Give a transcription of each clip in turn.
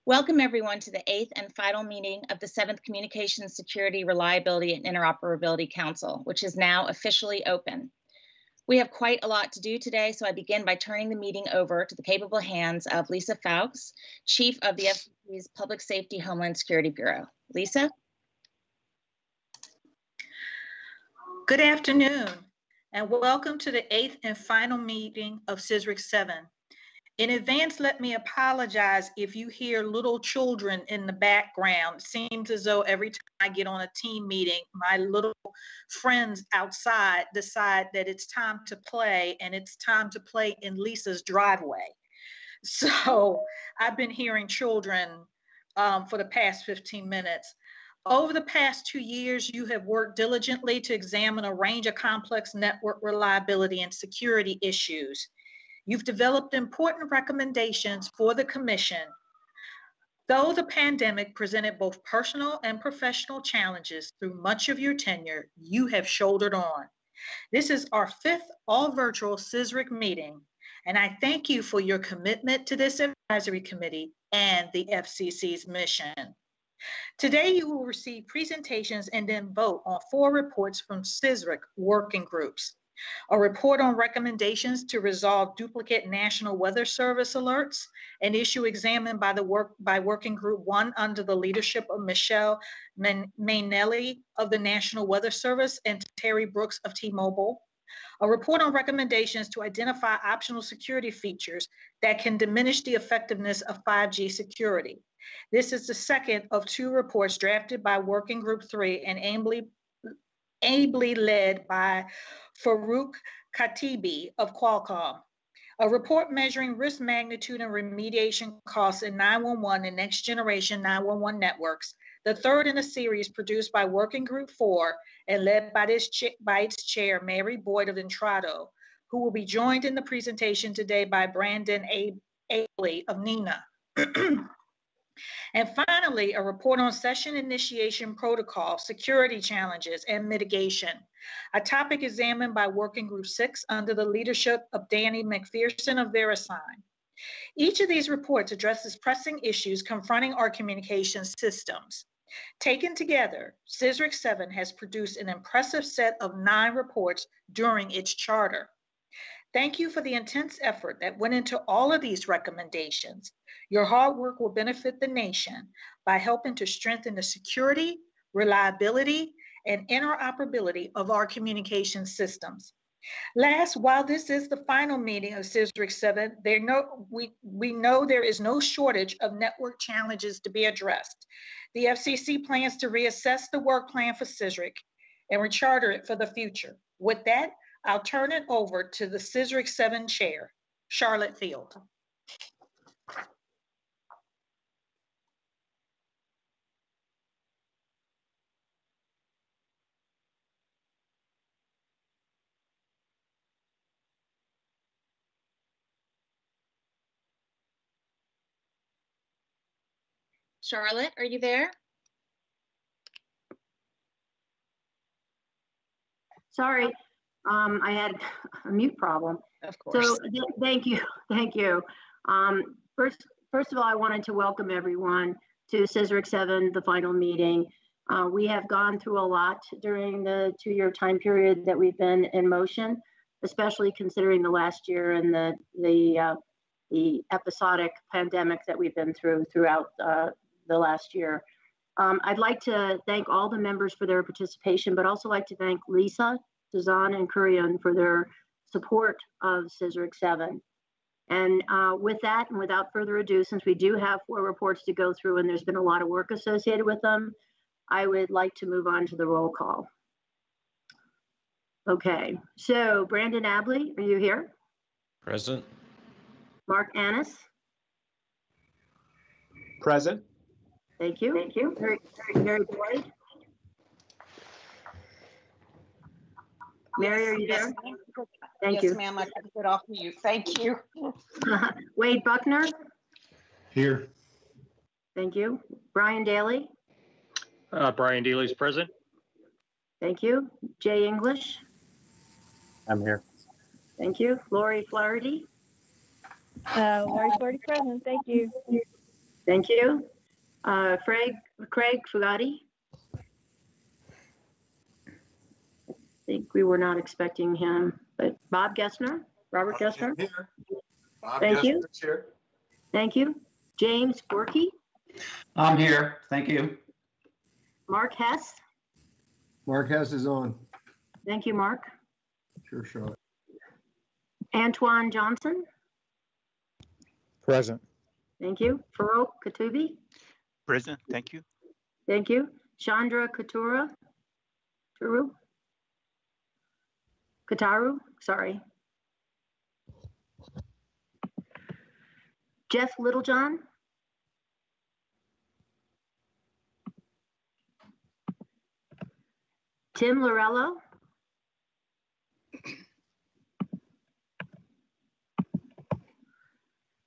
Welcome everyone to the 8th and final meeting of the 7th Communications Security, Reliability, and Interoperability Council, which is now officially open. We have quite a lot to do today, so I begin by turning the meeting over to the capable hands of Lisa Fowkes, Chief of the FCC's Public Safety Homeland Security Bureau. Lisa? Good afternoon, and welcome to the 8th and final meeting of CSRIC 7. In advance, let me apologize if you hear little children in the background. It seems as though every time I get on a team meeting, my little friends outside decide that it's time to play, and it's time to play in Lisa's driveway. So I've been hearing children for the past 15 minutes. Over the past 2 years, you have worked diligently to examine a range of complex network reliability and security issues. You've developed important recommendations for the Commission. Though the pandemic presented both personal and professional challenges through much of your tenure, you have shouldered on. This is our 5th all-virtual CSRIC meeting, and I thank you for your commitment to this advisory committee and the FCC's mission. Today, you will receive presentations and then vote on 4 reports from CSRIC working groups. A report on recommendations to resolve duplicate National Weather Service alerts, an issue examined by Working Group 1 under the leadership of Michelle Mainelli of the National Weather Service and Terry Brooks of T-Mobile. A report on recommendations to identify optional security features that can diminish the effectiveness of 5G security. This is the second of 2 reports drafted by Working Group 3 and ably led by Farouk Khatibi of Qualcomm. A report measuring risk magnitude and remediation costs in 911 and next generation 911 networks, the third in a series produced by Working Group 4 and led by its chair, Mary Boyd of Entrado, who will be joined in the presentation today by Brandon Abley of NENA. And finally, a report on session initiation protocol, security challenges, and mitigation, a topic examined by Working Group 6 under the leadership of Danny McPherson of VeriSign. Each of these reports addresses pressing issues confronting our communication systems. Taken together, CSRIC 7 has produced an impressive set of 9 reports during its charter. Thank you for the intense effort that went into all of these recommendations. Your hard work will benefit the nation by helping to strengthen the security, reliability, and interoperability of our communication systems. Last, while this is the final meeting of CSRIC 7, we know there is no shortage of network challenges to be addressed. The FCC plans to reassess the work plan for CSRIC and recharter it for the future. With that, I'll turn it over to the CSRIC 7 chair, Charlotte Field. Charlotte, are you there? Sorry. I had a mute problem. Of course. So thank you. First of all, I wanted to welcome everyone to CSRIC 7, the final meeting. We have gone through a lot during the 2-year time period that we've been in motion, especially considering the last year and the episodic pandemic that we've been throughout the last year. I'd like to thank all the members for their participation, but also like to thank Lisa, Suzanne, and Kurian for their support of CSRIC 7. And with that, and without further ado, since we do have 4 reports to go through and there's been a lot of work associated with them, I would like to move on to the roll call. Okay, so Brandon Abley, are you here? Present. Mark Annis? Present. Thank you. Thank you. Mary Boyd? Mary, are you there? Thank you. Yes, ma'am. I took it off mute. Thank you. Wade Buckner? Here. Thank you. Brian Daly? Brian Daly's present. Thank you. Jay English? I'm here. Thank you. Lori Flaherty? Lori Flaherty present. Thank you. Thank you. Craig Fugati. I think we were not expecting him, but Bob Gessner, Robert Gessner. Thank you. Thank you. James Gorky. I'm here. Thank you. Mark Hess. Mark Hess is on. Thank you, Mark. Sure, Charlotte. Antoine Johnson. Present. Thank you. Farouk Katubi. Present. Thank you. Thank you. Chandra Kataru, sorry. Jeff Littlejohn. Tim Lorello.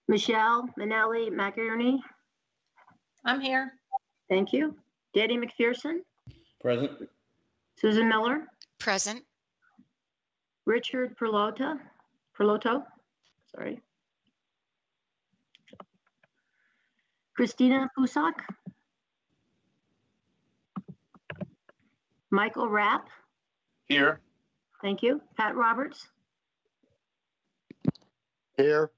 Michelle Manelli McInerney. I'm here. Thank you. Danny McPherson. Present. Susan Miller. Present. Richard Perlotto, sorry. Christina Pusak. Michael Rapp. Here. Thank you. Pat Roberts. Here.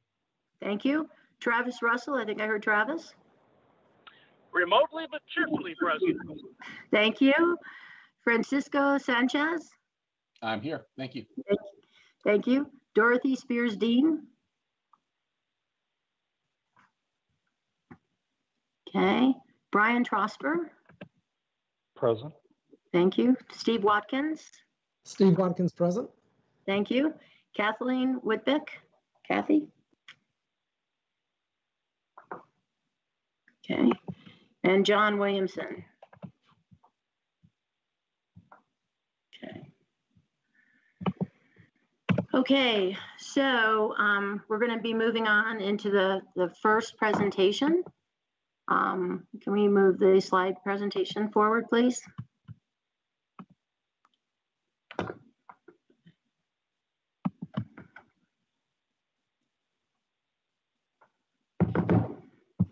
Thank you. Travis Russell, I think I heard Travis. Remotely but cheerfully present. Thank you. Francisco Sanchez. I'm here. Thank you. Thank you. Dorothy Spears Dean. Okay. Brian Trosper. Present. Thank you. Steve Watkins. Steve Watkins present. Thank you. Kathleen Whitbeck. Kathy. Okay. And John Williamson. Okay. Okay, so we're going to be moving on into the first presentation. Can we move the slide presentation forward, please?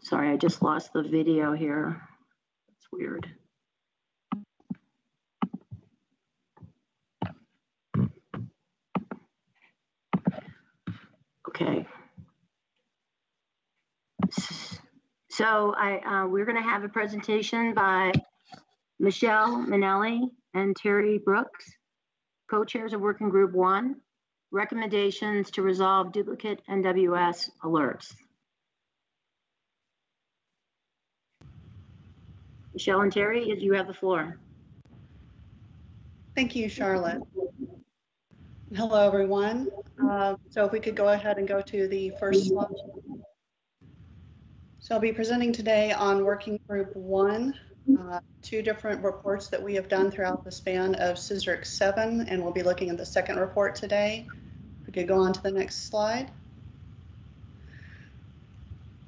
Sorry, I just lost the video here. That's weird. Okay. So we're going to have a presentation by Michelle Manelli and Terry Brooks, co-chairs of Working Group 1, recommendations to resolve duplicate NWS alerts. Michelle and Terry, you have the floor. Thank you, Charlotte. Hello, everyone. So if we could go ahead and go to the first slide. So I'll be presenting today on Working Group 1, 2 different reports that we have done throughout the span of CSRIC 7, and we'll be looking at the second report today. If we could go on to the next slide.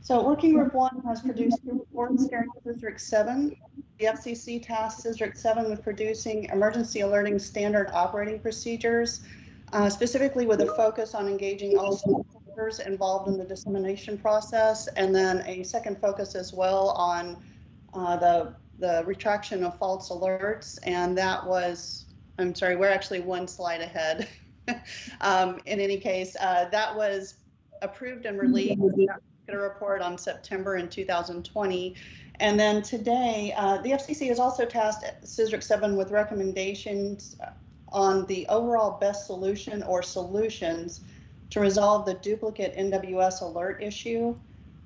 So Working Group 1 has produced 2 reports during CSRIC 7. The FCC tasked CSRIC 7 with producing emergency alerting standard operating procedures, specifically with a focus on engaging all stakeholders involved in the dissemination process, and then a second focus as well on the retraction of false alerts. And that was, I'm sorry, we're actually 1 slide ahead. In any case, that was approved and released a report on September in 2020. And then today, the FCC has also tasked CSRIC 7 with recommendations on the overall best solution or solutions to resolve the duplicate NWS alert issue,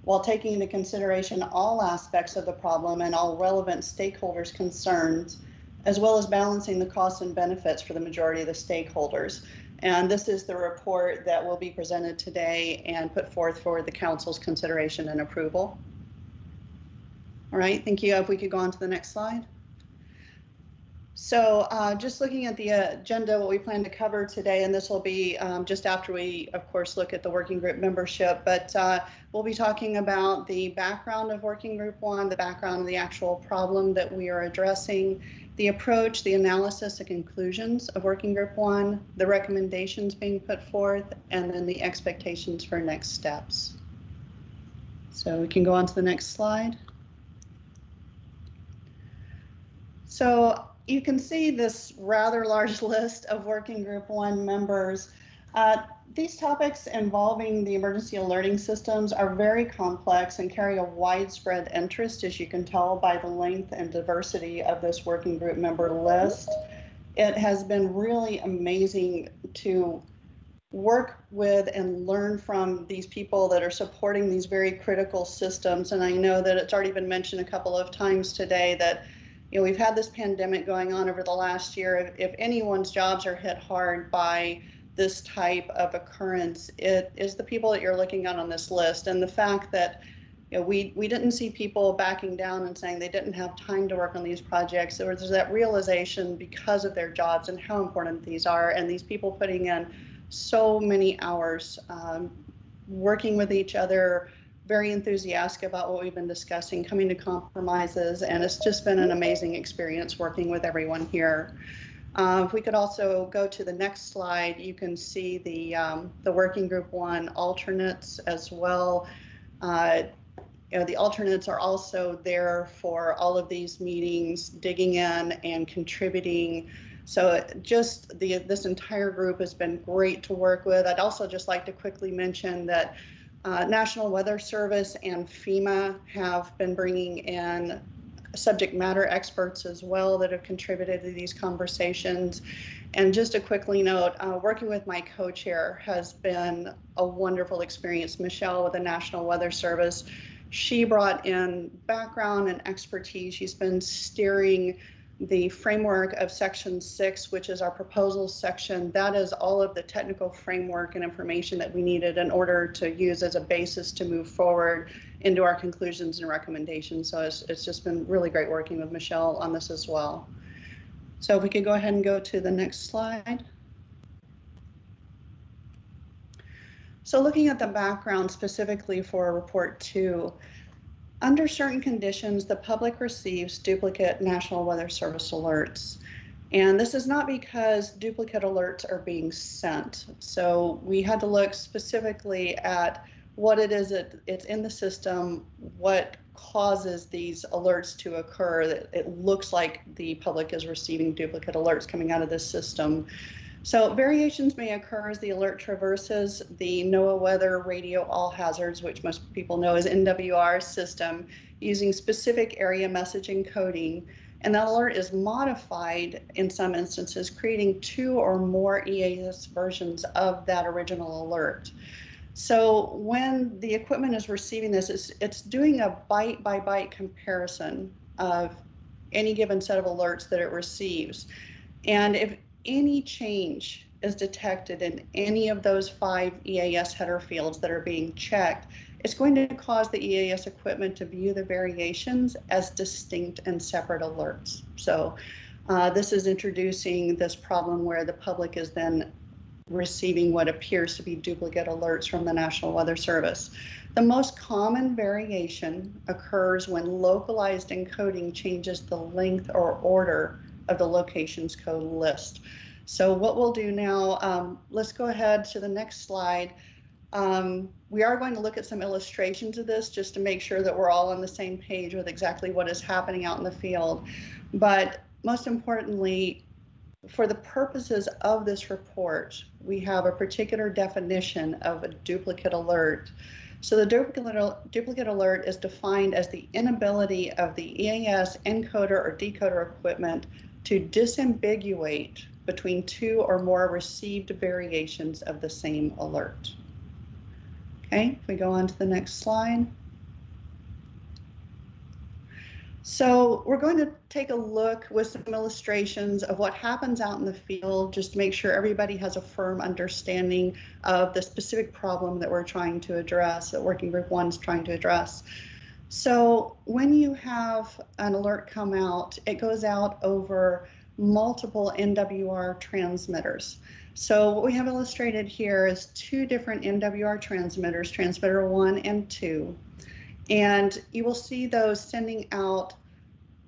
while taking into consideration all aspects of the problem and all relevant stakeholders' concerns, as well as balancing the costs and benefits for the majority of the stakeholders. And this is the report that will be presented today and put forth for the Council's consideration and approval. All right, thank you. If we could go on to the next slide. So just looking at the agenda, what we plan to cover today, and this will be just after we, of course, look at the working group membership, but we'll be talking about the background of Working Group 1, the background of the actual problem that we are addressing, the approach, the analysis, the conclusions of Working Group 1, the recommendations being put forth, and then the expectations for next steps. So we can go on to the next slide. So you can see this rather large list of Working Group 1 members. These topics involving the emergency alerting systems are very complex and carry a widespread interest, as you can tell by the length and diversity of this working group member list. It has been really amazing to work with and learn from these people that are supporting these very critical systems. And I know that it's already been mentioned a couple of times today that we've had this pandemic going on over the last year. If anyone's jobs are hit hard by this type of occurrence, it is the people that you're looking at on this list. And the fact that we didn't see people backing down and saying they didn't have time to work on these projects. There was that realization because of their jobs and how important these are, and these people putting in so many hours working with each other, very enthusiastic about what we've been discussing, coming to compromises, and it's just been an amazing experience working with everyone here. If we could also go to the next slide, you can see the Working Group 1 alternates as well. The alternates are also there for all of these meetings, digging in and contributing. So just this entire group has been great to work with. I'd also just like to quickly mention that National Weather Service and FEMA have been bringing in subject matter experts as well that have contributed to these conversations. And just a quickly note, working with my co-chair has been a wonderful experience. Michelle with the National Weather Service, she brought in background and expertise. She's been steering the framework of Section 6, which is our proposals section. That is all of the technical framework and information that we needed in order to use as a basis to move forward into our conclusions and recommendations. So it's just been really great working with Michelle on this as well. So if we could go ahead and go to the next slide. So looking at the background specifically for Report 2, under certain conditions, the public receives duplicate National Weather Service alerts. And this is not because duplicate alerts are being sent. So we had to look specifically at what it is it's in the system, what causes these alerts to occur. It looks like the public is receiving duplicate alerts coming out of this system. So variations may occur as the alert traverses the NOAA Weather Radio All Hazards, which most people know as NWR system, using specific area message encoding. And that alert is modified in some instances, creating 2 or more EAS versions of that original alert. So when the equipment is receiving this, it's doing a byte by byte comparison of any given set of alerts that it receives. And if any change is detected in any of those 5 EAS header fields that are being checked, it's going to cause the EAS equipment to view the variations as distinct and separate alerts. So this is introducing this problem where the public is then receiving what appears to be duplicate alerts from the National Weather Service. The most common variation occurs when localized encoding changes the length or order of the locations code list. So what we'll do now, let's go ahead to the next slide. We are going to look at some illustrations of this just to make sure that we're all on the same page with exactly what is happening out in the field. But most importantly, for the purposes of this report, we have a particular definition of a duplicate alert. So the duplicate alert is defined as the inability of the EAS encoder or decoder equipment to disambiguate between 2 or more received variations of the same alert. Okay, if we go on to the next slide. So we're going to take a look with some illustrations of what happens out in the field, just to make sure everybody has a firm understanding of the specific problem that we're trying to address, that Working Group 1 is trying to address. So when you have an alert come out, it goes out over multiple NWR transmitters. So what we have illustrated here is 2 different NWR transmitters, transmitter 1 and 2. And you will see those sending out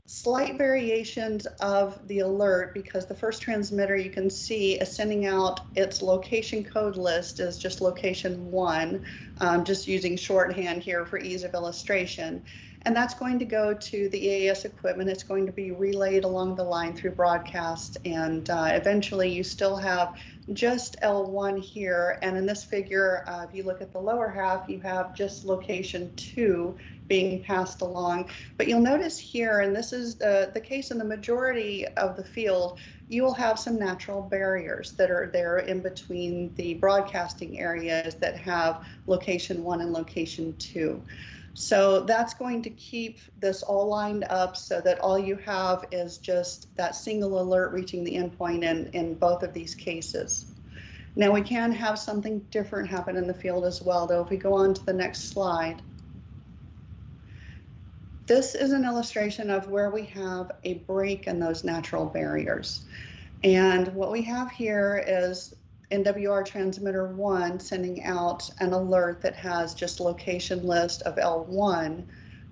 slight variations of the alert, because the first transmitter you can see is sending out its location code list as just location 1, just using shorthand here for ease of illustration. And that's going to go to the EAS equipment. It's going to be relayed along the line through broadcast, and eventually you still have just L1 here. And in this figure, if you look at the lower half, you have just location 2 being passed along. But you'll notice here, and this is the case in the majority of the field, you will have some natural barriers that are there in between the broadcasting areas that have location 1 and location 2. So that's going to keep this all lined up so that all you have is just that single alert reaching the endpoint in both of these cases. Now we can have something different happen in the field as well, though. If we go on to the next slide, this is an illustration of where we have a break in those natural barriers. And what we have here is NWR transmitter 1 sending out an alert that has just location list of L1.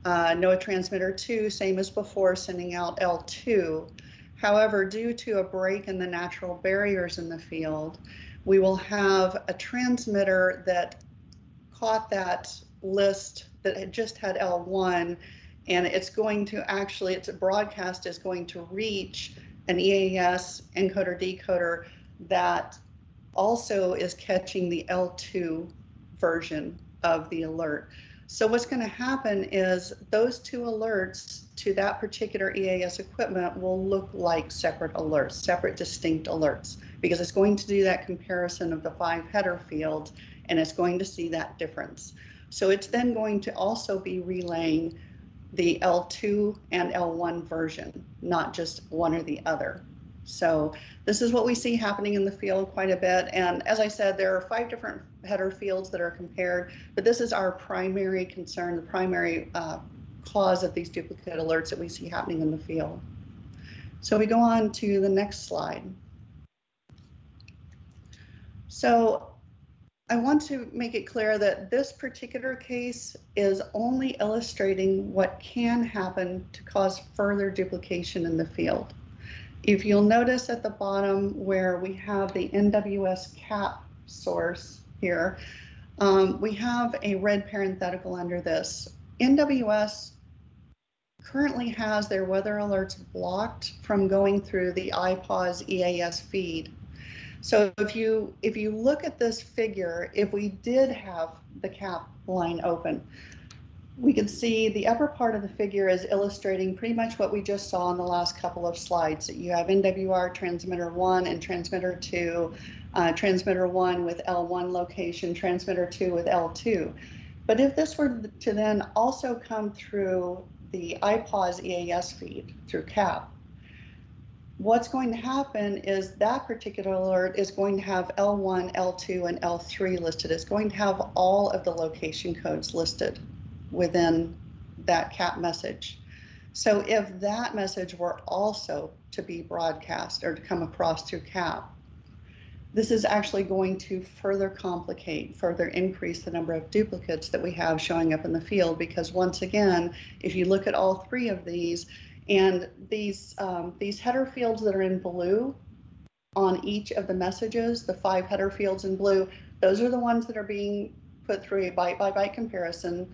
NOAA transmitter 2, same as before, sending out L2. However, due to a break in the natural barriers in the field, we will have a transmitter that caught that list that had just had L1, and it's going to actually, its broadcast is going to reach an EAS encoder decoder that also is catching the L2 version of the alert. So what's going to happen is those 2 alerts to that particular EAS equipment will look like separate alerts, separate distinct alerts, because it's going to do that comparison of the 5 header fields, and it's going to see that difference. So it's then going to also be relaying the L2 and L1 version, not just one or the other. So this is what we see happening in the field quite a bit. And as I said, there are 5 different header fields that are compared, but this is our primary concern, the primary cause of these duplicate alerts that we see happening in the field. So we go on to the next slide. So I want to make it clear that this particular case is only illustrating what can happen to cause further duplication in the field. If you'll notice at the bottom where we have the NWS cap source here, we have a red parenthetical under this. NWS currently has their weather alerts blocked from going through the IPAWS EAS feed. So if you look at this figure, if we did have the cap line open, we can see the upper part of the figure is illustrating pretty much what we just saw in the last couple of slides. That you have NWR transmitter 1 and transmitter 2, transmitter 1 with L1 location, transmitter 2 with L2. But if this were to then also come through the IPAWS EAS feed through CAP, what's going to happen is that particular alert is going to have L1, L2, and L3 listed. It's going to have all of the location codes listed within that CAP message. So if that message were also to be broadcast or to come across through CAP, this is actually going to further complicate, further increase the number of duplicates that we have showing up in the field, because once again, if you look at all 3 of these, and these header fields that are in blue on each of the messages, the 5 header fields in blue, those are the ones that are being put through a byte-by-byte comparison.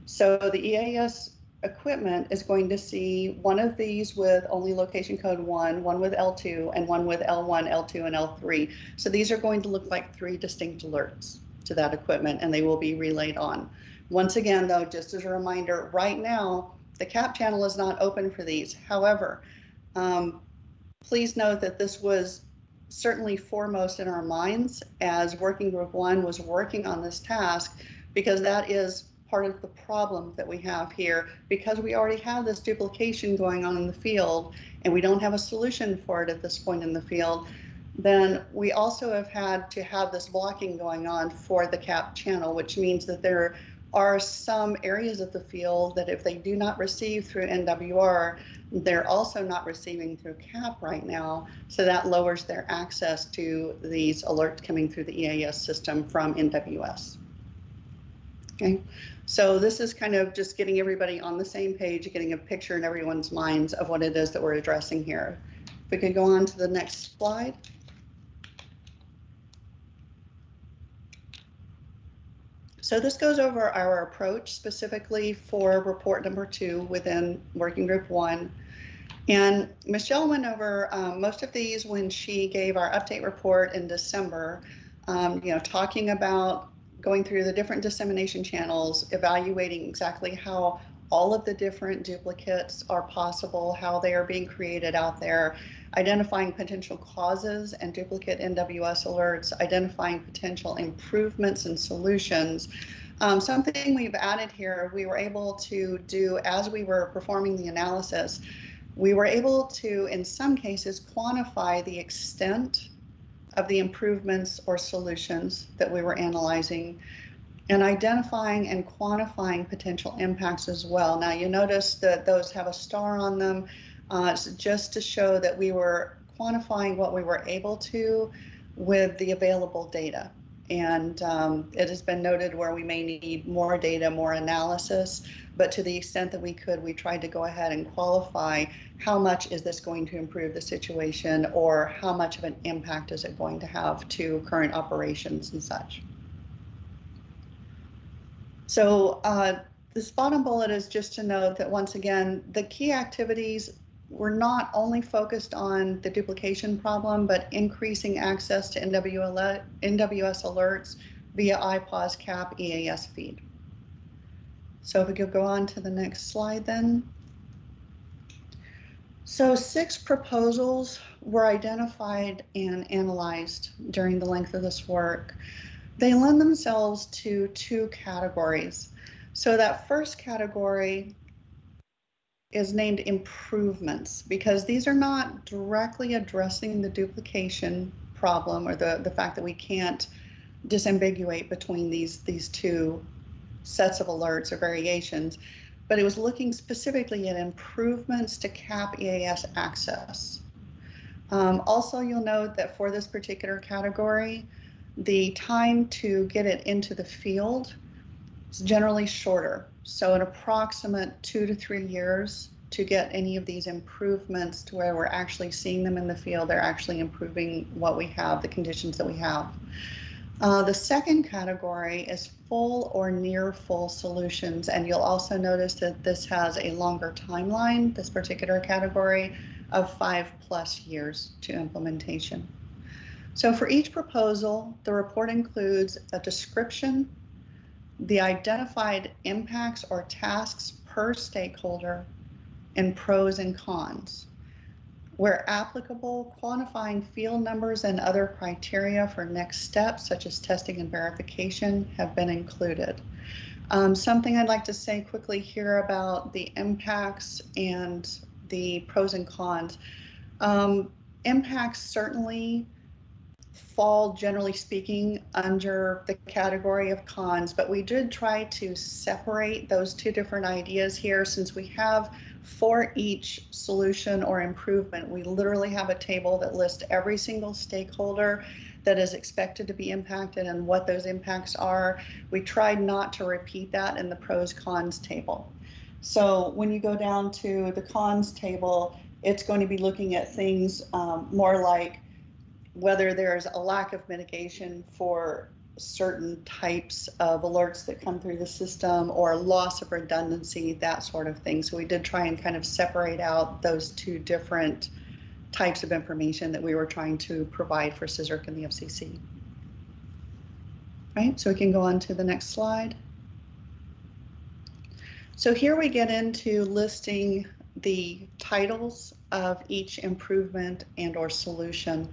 So the EAS equipment is going to see one of these with only location code 1, one with L2, and one with L1, L2, and L3. So these are going to look like 3 distinct alerts to that equipment, and they will be relayed on. Once again, though, just as a reminder, right now, the CAP channel is not open for these. However, please note that this was certainly foremost in our minds as Working Group 1 was working on this task, because that is part of the problem that we have here. Because we already have this duplication going on in the field and we don't have a solution for it at this point in the field, then we also have had to have this blocking going on for the CAP channel, which means that there are some areas of the field that if they do not receive through NWR, they're also not receiving through CAP right now. So that lowers their access to these alerts coming through the EAS system from NWS. Okay, so this is kind of just getting everybody on the same page, getting a picture in everyone's minds of what it is that we're addressing here. If we could go on to the next slide. So this goes over our approach specifically for report number 2 within working group 1. And Michelle went over most of these when she gave our update report in December, talking about going through the different dissemination channels, evaluating exactly how all of the different duplicates are possible, how they are being created out there, identifying potential causes and duplicate NWS alerts, identifying potential improvements and solutions. Something we've added here, we were able to do as we were performing the analysis, we were able to, in some cases, quantify the extent of the improvements or solutions that we were analyzing, and identifying and quantifying potential impacts as well. Now you notice that those have a star on them, just to show that we were quantifying what we were able to with the available data. And it has been noted where we may need more data, more analysis, but to the extent that we could, we tried to go ahead and qualify how much is this going to improve the situation, or how much of an impact is it going to have to current operations and such. So this bottom bullet is just to note that once again, the key activities were not only focused on the duplication problem, but increasing access to NWS alerts via IPAWS CAP EAS feed. So if we could go on to the next slide then. So 6 proposals were identified and analyzed during the length of this work. They lend themselves to 2 categories. So that first category is named improvements, because these are not directly addressing the duplication problem, or the fact that we can't disambiguate between these 2 sets of alerts or variations, but it was looking specifically at improvements to CAP EAS access. Also, you'll note that for this particular category, the time to get it into the field is generally shorter. So an approximate 2 to 3 years to get any of these improvements to where we're actually seeing them in the field. They're actually improving what we have, the conditions that we have. The second category is full or near full solutions, and you'll also notice that this has a longer timeline, this particular category, of 5+ years to implementation. So for each proposal, the report includes a description, the identified impacts or tasks per stakeholder, and pros and cons. Where applicable, quantifying field numbers and other criteria for next steps, such as testing and verification, have been included. Something I'd like to say quickly here about the impacts and the pros and cons. Impacts certainly fall, generally speaking, under the category of cons, but we did try to separate those 2 different ideas here. Since we have for each solution or improvement, we literally have a table that lists every single stakeholder that is expected to be impacted and what those impacts are. We tried not to repeat that in the pros cons table. So when you go down to the cons table, it's going to be looking at things more like whether there's a lack of mitigation for certain types of alerts that come through the system, or loss of redundancy, that sort of thing. So we did try and kind of separate out those 2 different types of information that we were trying to provide for CSRIC and the FCC. Right, so we can go on to the next slide. So here we get into listing the titles of each improvement and or solution.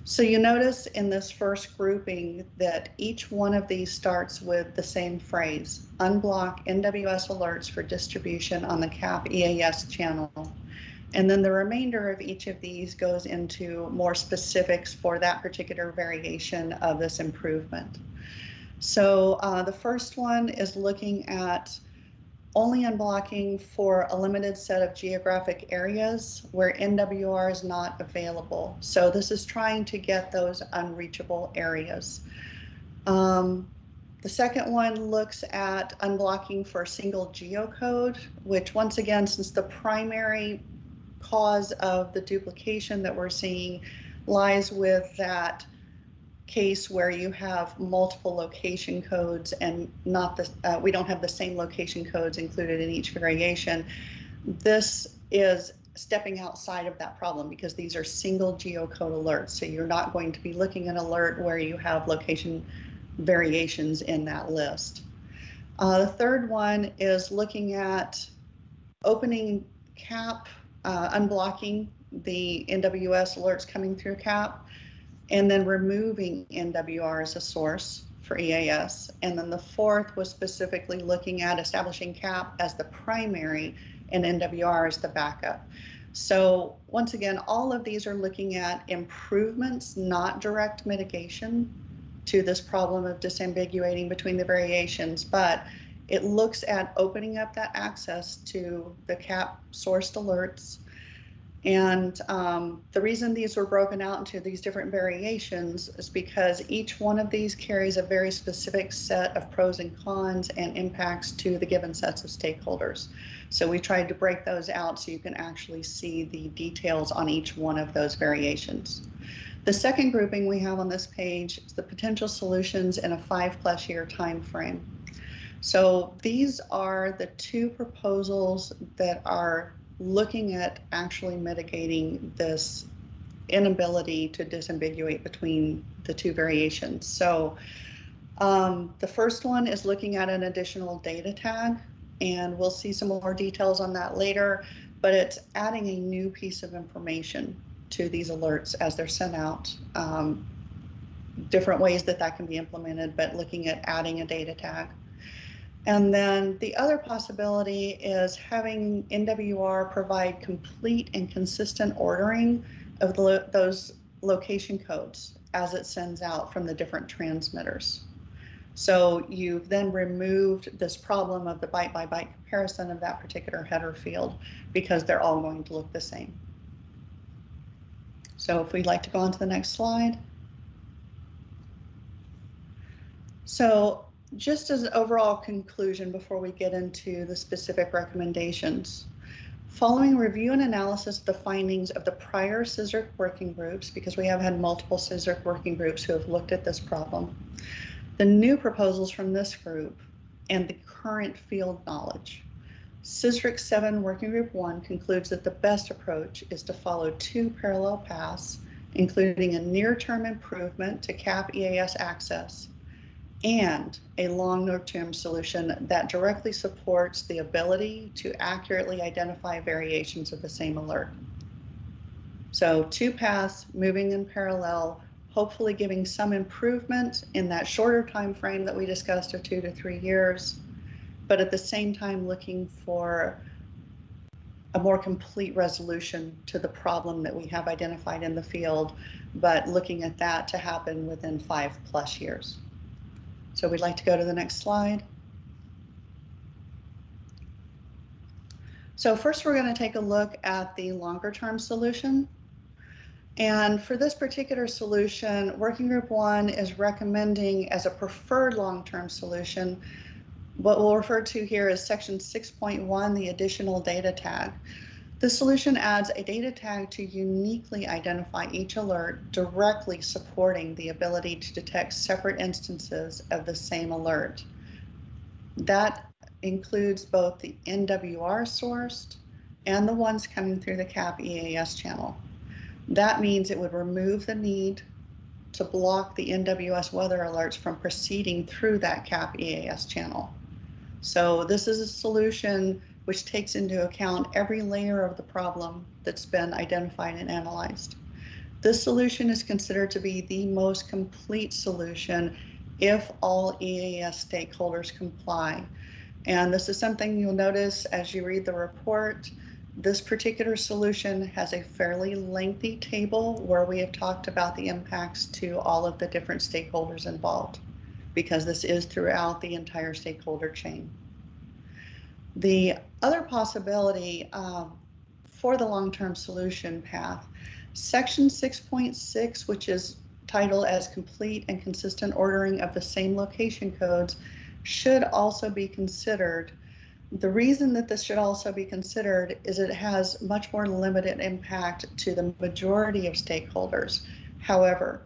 So you notice in this first grouping that each one of these starts with the same phrase: unblock NWS alerts for distribution on the CAP EAS channel. And then the remainder of each of these goes into more specifics for that particular variation of this improvement. So the first one is looking at only unblocking for a limited set of geographic areas where NWR is not available. So this is trying to get those unreachable areas. The second one looks at unblocking for a single geocode, which once again, since the primary cause of the duplication that we're seeing lies with that case where you have multiple location codes and not the, we don't have the same location codes included in each variation. This is stepping outside of that problem because these are single geocode alerts. So you're not going to be looking at an alert where you have location variations in that list. The third one is looking at opening CAP, unblocking the NWS alerts coming through CAP, and then removing NWR as a source for EAS. And then the fourth was specifically looking at establishing CAP as the primary and NWR as the backup. So once again, all of these are looking at improvements, not direct mitigation to this problem of disambiguating between the variations, but it looks at opening up that access to the CAP sourced alerts. And the reason these were broken out into these different variations is because each one of these carries a very specific set of pros and cons and impacts to the given sets of stakeholders. So we tried to break those out so you can actually see the details on each one of those variations. The second grouping we have on this page is the potential solutions in a 5+ year time frame. So these are the two proposals that are looking at actually mitigating this inability to disambiguate between the two variations. So the first one is looking at an additional data tag, and we'll see some more details on that later, but it's adding a new piece of information to these alerts as they're sent out. Different ways that that can be implemented, but looking at adding a data tag. And then the other possibility is having NWR provide complete and consistent ordering of those location codes as it sends out from the different transmitters. So you've then removed this problem of the byte by byte comparison of that particular header field because they're all going to look the same. So if we'd like to go on to the next slide. So just as an overall conclusion before we get into the specific recommendations, following review and analysis of the findings of the prior CSRIC working groups, because we have had multiple CSRIC working groups who have looked at this problem, the new proposals from this group, and the current field knowledge, CSRIC 7 Working Group 1 concludes that the best approach is to follow two parallel paths, including a near-term improvement to CAP EAS access and a long-term solution that directly supports the ability to accurately identify variations of the same alert. So two paths moving in parallel, hopefully giving some improvement in that shorter time frame that we discussed of 2 to 3 years, but at the same time looking for a more complete resolution to the problem that we have identified in the field, but looking at that to happen within 5+ years. So we'd like to go to the next slide. So first we're going to take a look at the longer term solution. And for this particular solution, Working Group 1 is recommending as a preferred long-term solution what we'll refer to here as section 6.1, the additional data tag. This solution adds a data tag to uniquely identify each alert, directly supporting the ability to detect separate instances of the same alert. That includes both the NWR sourced and the ones coming through the CAP EAS channel. That means it would remove the need to block the NWS weather alerts from proceeding through that CAP EAS channel. So this is a solution which takes into account every layer of the problem that's been identified and analyzed. This solution is considered to be the most complete solution if all EAS stakeholders comply. And this is something you'll notice as you read the report. This particular solution has a fairly lengthy table where we have talked about the impacts to all of the different stakeholders involved, because this is throughout the entire stakeholder chain. The other possibility for the long-term solution path, section 6.6, which is title as complete and consistent ordering of the same location codes should also be considered. The reason that this should also be considered is it has much more limited impact to the majority of stakeholders. However,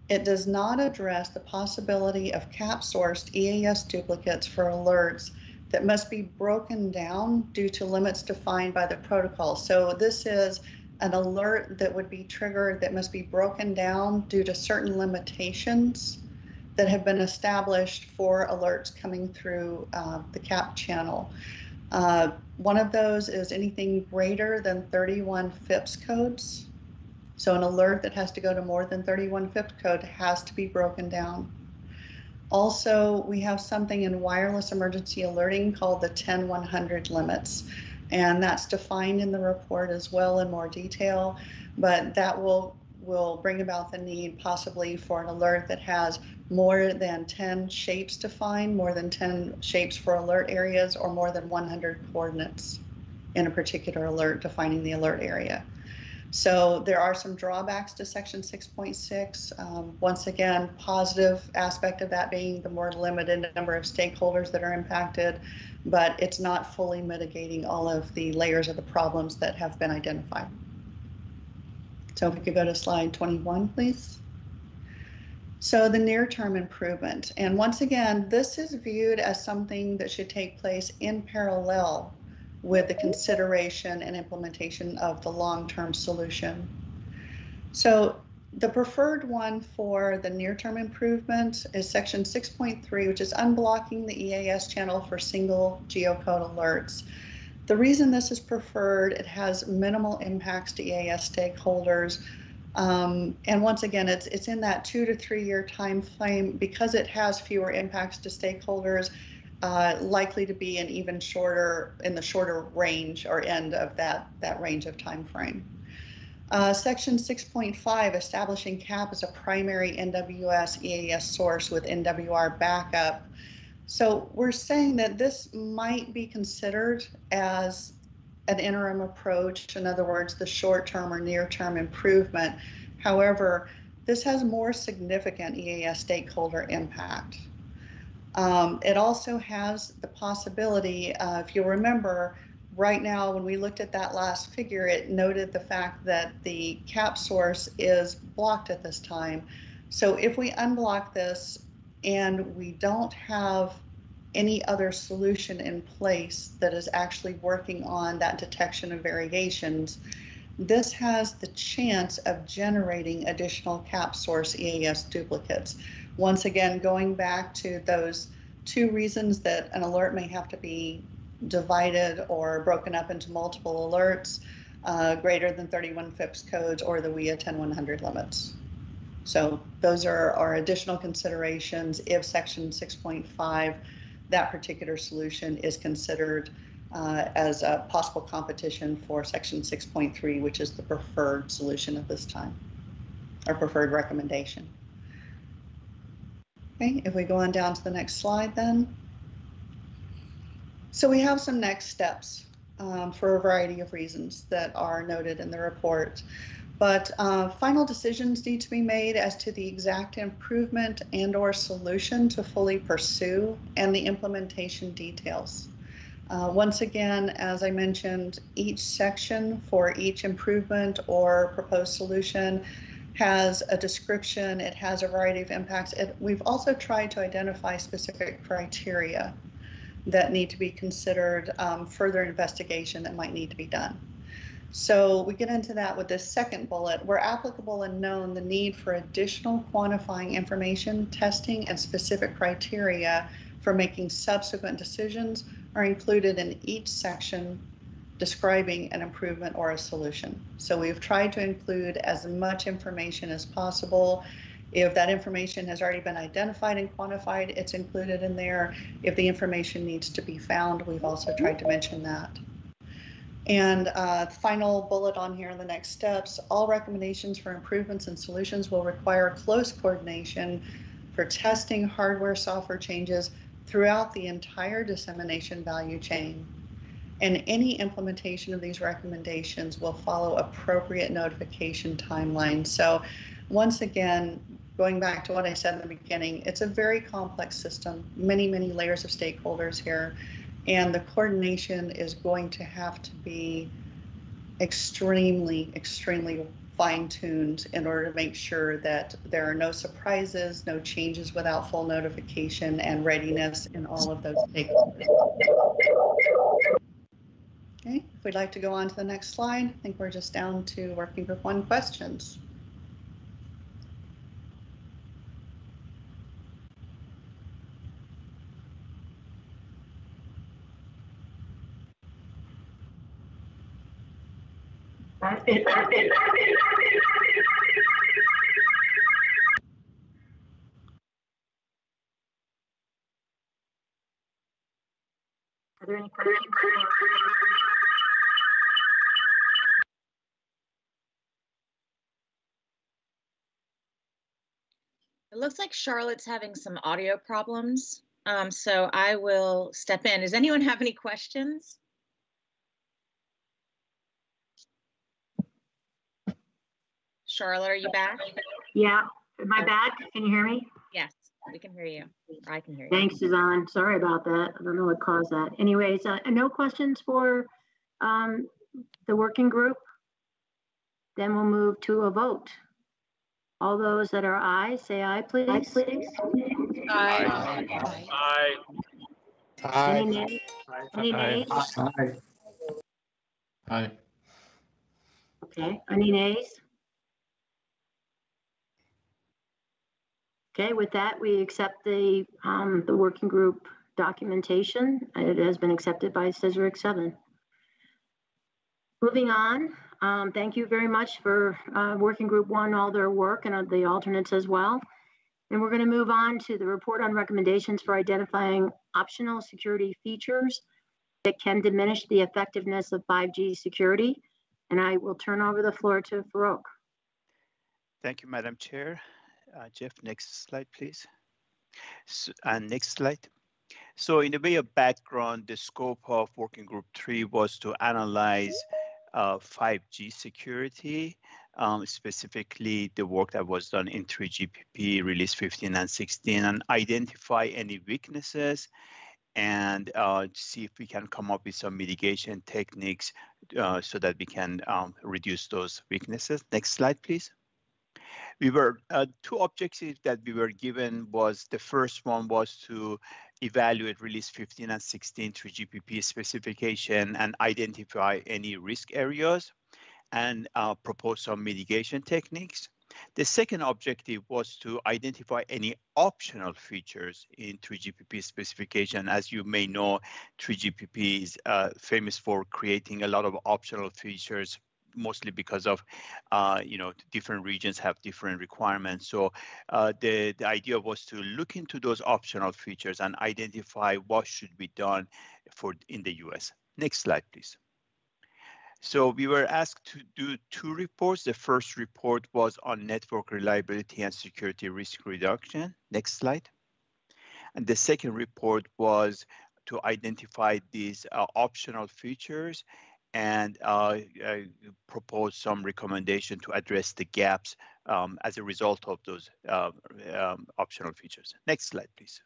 it does not address the possibility of CAP-sourced EAS duplicates for alerts that must be broken down due to limits defined by the protocol. So this is an alert that would be triggered that must be broken down due to certain limitations that have been established for alerts coming through the CAP channel. One of those is anything greater than 31 FIPS codes. So an alert that has to go to more than 31 FIPS code has to be broken down. Also, we have something in wireless emergency alerting called the 10-100 limits, and that's defined in the report as well in more detail, but that will bring about the need possibly for an alert that has more than 10 shapes defined, more than 10 shapes for alert areas, or more than 100 coordinates in a particular alert defining the alert area. So there are some drawbacks to section 6.6. Once again, positive aspect of that being the more limited number of stakeholders that are impacted, but it's not fully mitigating all of the layers of the problems that have been identified. So if we could go to slide 21, please. So the near-term improvement, and once again, this is viewed as something that should take place in parallel with the consideration and implementation of the long-term solution. So the preferred one for the near-term improvement is section 6.3, which is unblocking the EAS channel for single geocode alerts. The reason this is preferred, it has minimal impacts to EAS stakeholders. And once again, it's in that 2 to 3 year time frame because it has fewer impacts to stakeholders, likely to be an even shorter, in the shorter range or end of that range of time frame. Section 6.5, establishing CAP as a primary NWS EAS source with NWR backup. So we're saying that this might be considered as an interim approach, in other words, the short-term or near-term improvement. However, this has more significant EAS stakeholder impact. It also has the possibility, if you'll remember, right now when we looked at that last figure, it noted the fact that the CAP source is blocked at this time. So if we unblock this and we don't have any other solution in place that is actually working on that detection of variations, this has the chance of generating additional CAP source EAS duplicates. Once again, going back to those 2 reasons that an alert may have to be divided or broken up into multiple alerts, greater than 31 FIPS codes or the WIA 10-100 limits. So those are our additional considerations if section 6.5, that particular solution is considered as a possible competition for section 6.3, which is the preferred solution at this time, or preferred recommendation. Okay, if we go on down to the next slide then. So we have some next steps for a variety of reasons that are noted in the report. But final decisions need to be made as to the exact improvement and/or solution to fully pursue and the implementation details. Once again, as I mentioned, each section for each improvement or proposed solution has a description, it has a variety of impacts. We've also tried to identify specific criteria that need to be considered, further investigation that might need to be done. So we get into that with this second bullet, where applicable and known, the need for additional quantifying information, testing, and specific criteria for making subsequent decisions are included in each section describing an improvement or a solution. So we've tried to include as much information as possible. If that information has already been identified and quantified, it's included in there. If the information needs to be found, we've also tried to mention that. And final bullet on here in the next steps, all recommendations for improvements and solutions will require close coordination for testing hardware software changes throughout the entire dissemination value chain. And any implementation of these recommendations will follow appropriate notification timelines. So once again, going back to what I said in the beginning, it's a very complex system, many, many layers of stakeholders here, and the coordination is going to have to be extremely, extremely fine-tuned in order to make sure that there are no surprises, no changes without full notification and readiness in all of those stakeholders. Okay, if we'd like to go on to the next slide, I think we're just down to working group 1 questions. It looks like Charlotte's having some audio problems, so I will step in. Does anyone have any questions? Charlotte, are you back? Yeah, am I back? Can you hear me? Yes, we can hear you. I can hear you. Thanks, Suzanne. Sorry about that. I don't know what caused that. Anyways, no questions for the working group? Then we'll move to a vote. All those that are aye, say aye, please. Aye, please. Aye. Aye. Any nays? Any nays? Aye. Aye. Okay, any nays? Okay, with that, we accept the working group documentation. It has been accepted by CSRIC 7. Moving on, thank you very much for working group 1, all their work, and the alternates as well. And we're going to move on to the report on recommendations for identifying optional security features that can diminish the effectiveness of 5G security. And I will turn over the floor to Farouk. Thank you, Madam Chair. Jeff, next slide, please. Next slide. So in a way of background, the scope of Working Group 3 was to analyze 5G security, specifically the work that was done in 3GPP release 15 and 16, and identify any weaknesses and see if we can come up with some mitigation techniques so that we can reduce those weaknesses. Next slide, please. We were two objectives that we were given was the first one was to evaluate release 15 and 16 3GPP specification and identify any risk areas and propose some mitigation techniques. The second objective was to identify any optional features in 3GPP specification. As you may know, 3GPP is famous for creating a lot of optional features, mostly because of, different regions have different requirements. So the idea was to look into those optional features and identify what should be done in the US. Next slide, please. So we were asked to do 2 reports. The first report was on network reliability and security risk reduction. Next slide. And the second report was to identify these optional features and propose some recommendation to address the gaps as a result of those optional features. Next slide, please.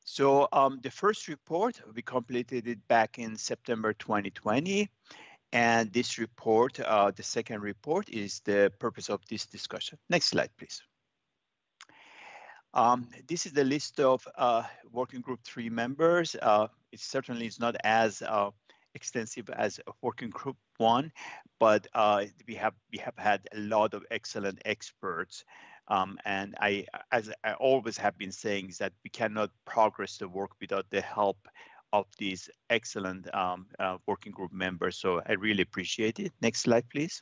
So the first report, we completed it back in September 2020. And this report, the second report, is the purpose of this discussion. Next slide, please. This is the list of Working Group 3 members. It certainly is not as extensive as Working Group 1, but we have had a lot of excellent experts. And as I always have been saying, is that we cannot progress the work without the help of these excellent working group members. So I really appreciate it. Next slide, please.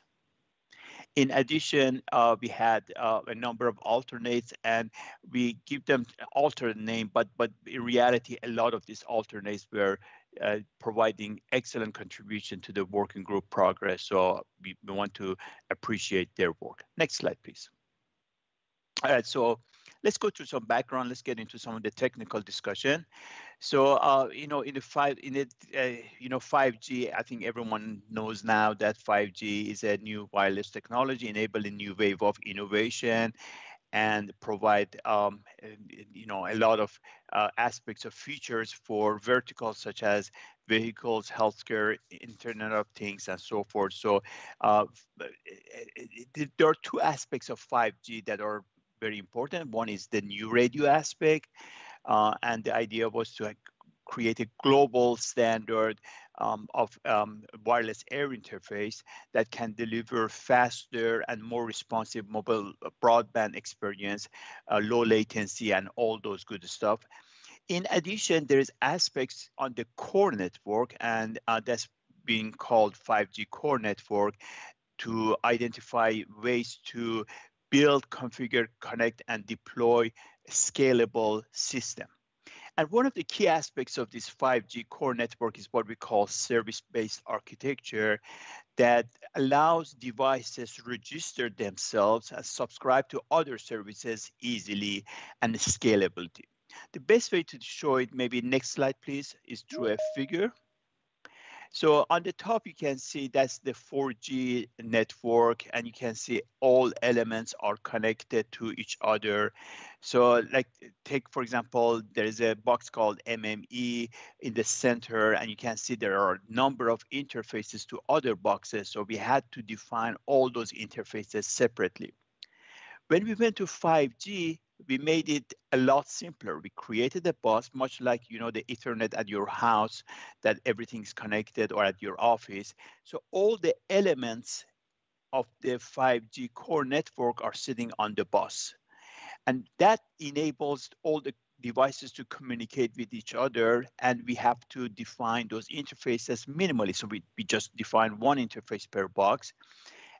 In addition, we had a number of alternates, and we give them alternate name, but in reality, a lot of these alternates were providing excellent contribution to the working group progress. So we want to appreciate their work. Next slide, please. All right, so let's go through some background. Let's get into some of the technical discussion. So, in the 5G, I think everyone knows now that 5G is a new wireless technology enabling a new wave of innovation and provide, a lot of aspects of features for verticals such as vehicles, healthcare, Internet of Things, and so forth. So there are two aspects of 5G that are very important. One is the new radio aspect, and the idea was to create a global standard of wireless air interface that can deliver faster and more responsive mobile broadband experience, low latency, and all those good stuff. In addition, there is aspects on the core network, and that's being called 5G core network, to identify ways to build, configure, connect, and deploy a scalable system. And one of the key aspects of this 5G core network is what we call service-based architecture that allows devices to register themselves and subscribe to other services easily and scalability. The best way to show it, maybe next slide, please, is through a figure. So on the top, you can see that's the 4G network, and you can see all elements are connected to each other. So like take, for example, there is a box called MME in the center, and you can see there are a number of interfaces to other boxes. So we had to define all those interfaces separately. When we went to 5G, we made it a lot simpler. We created a bus, much like the Ethernet at your house, that everything's connected, or at your office. So all the elements of the 5G core network are sitting on the bus. And that enables all the devices to communicate with each other, and we have to define those interfaces minimally. So we just define one interface per box.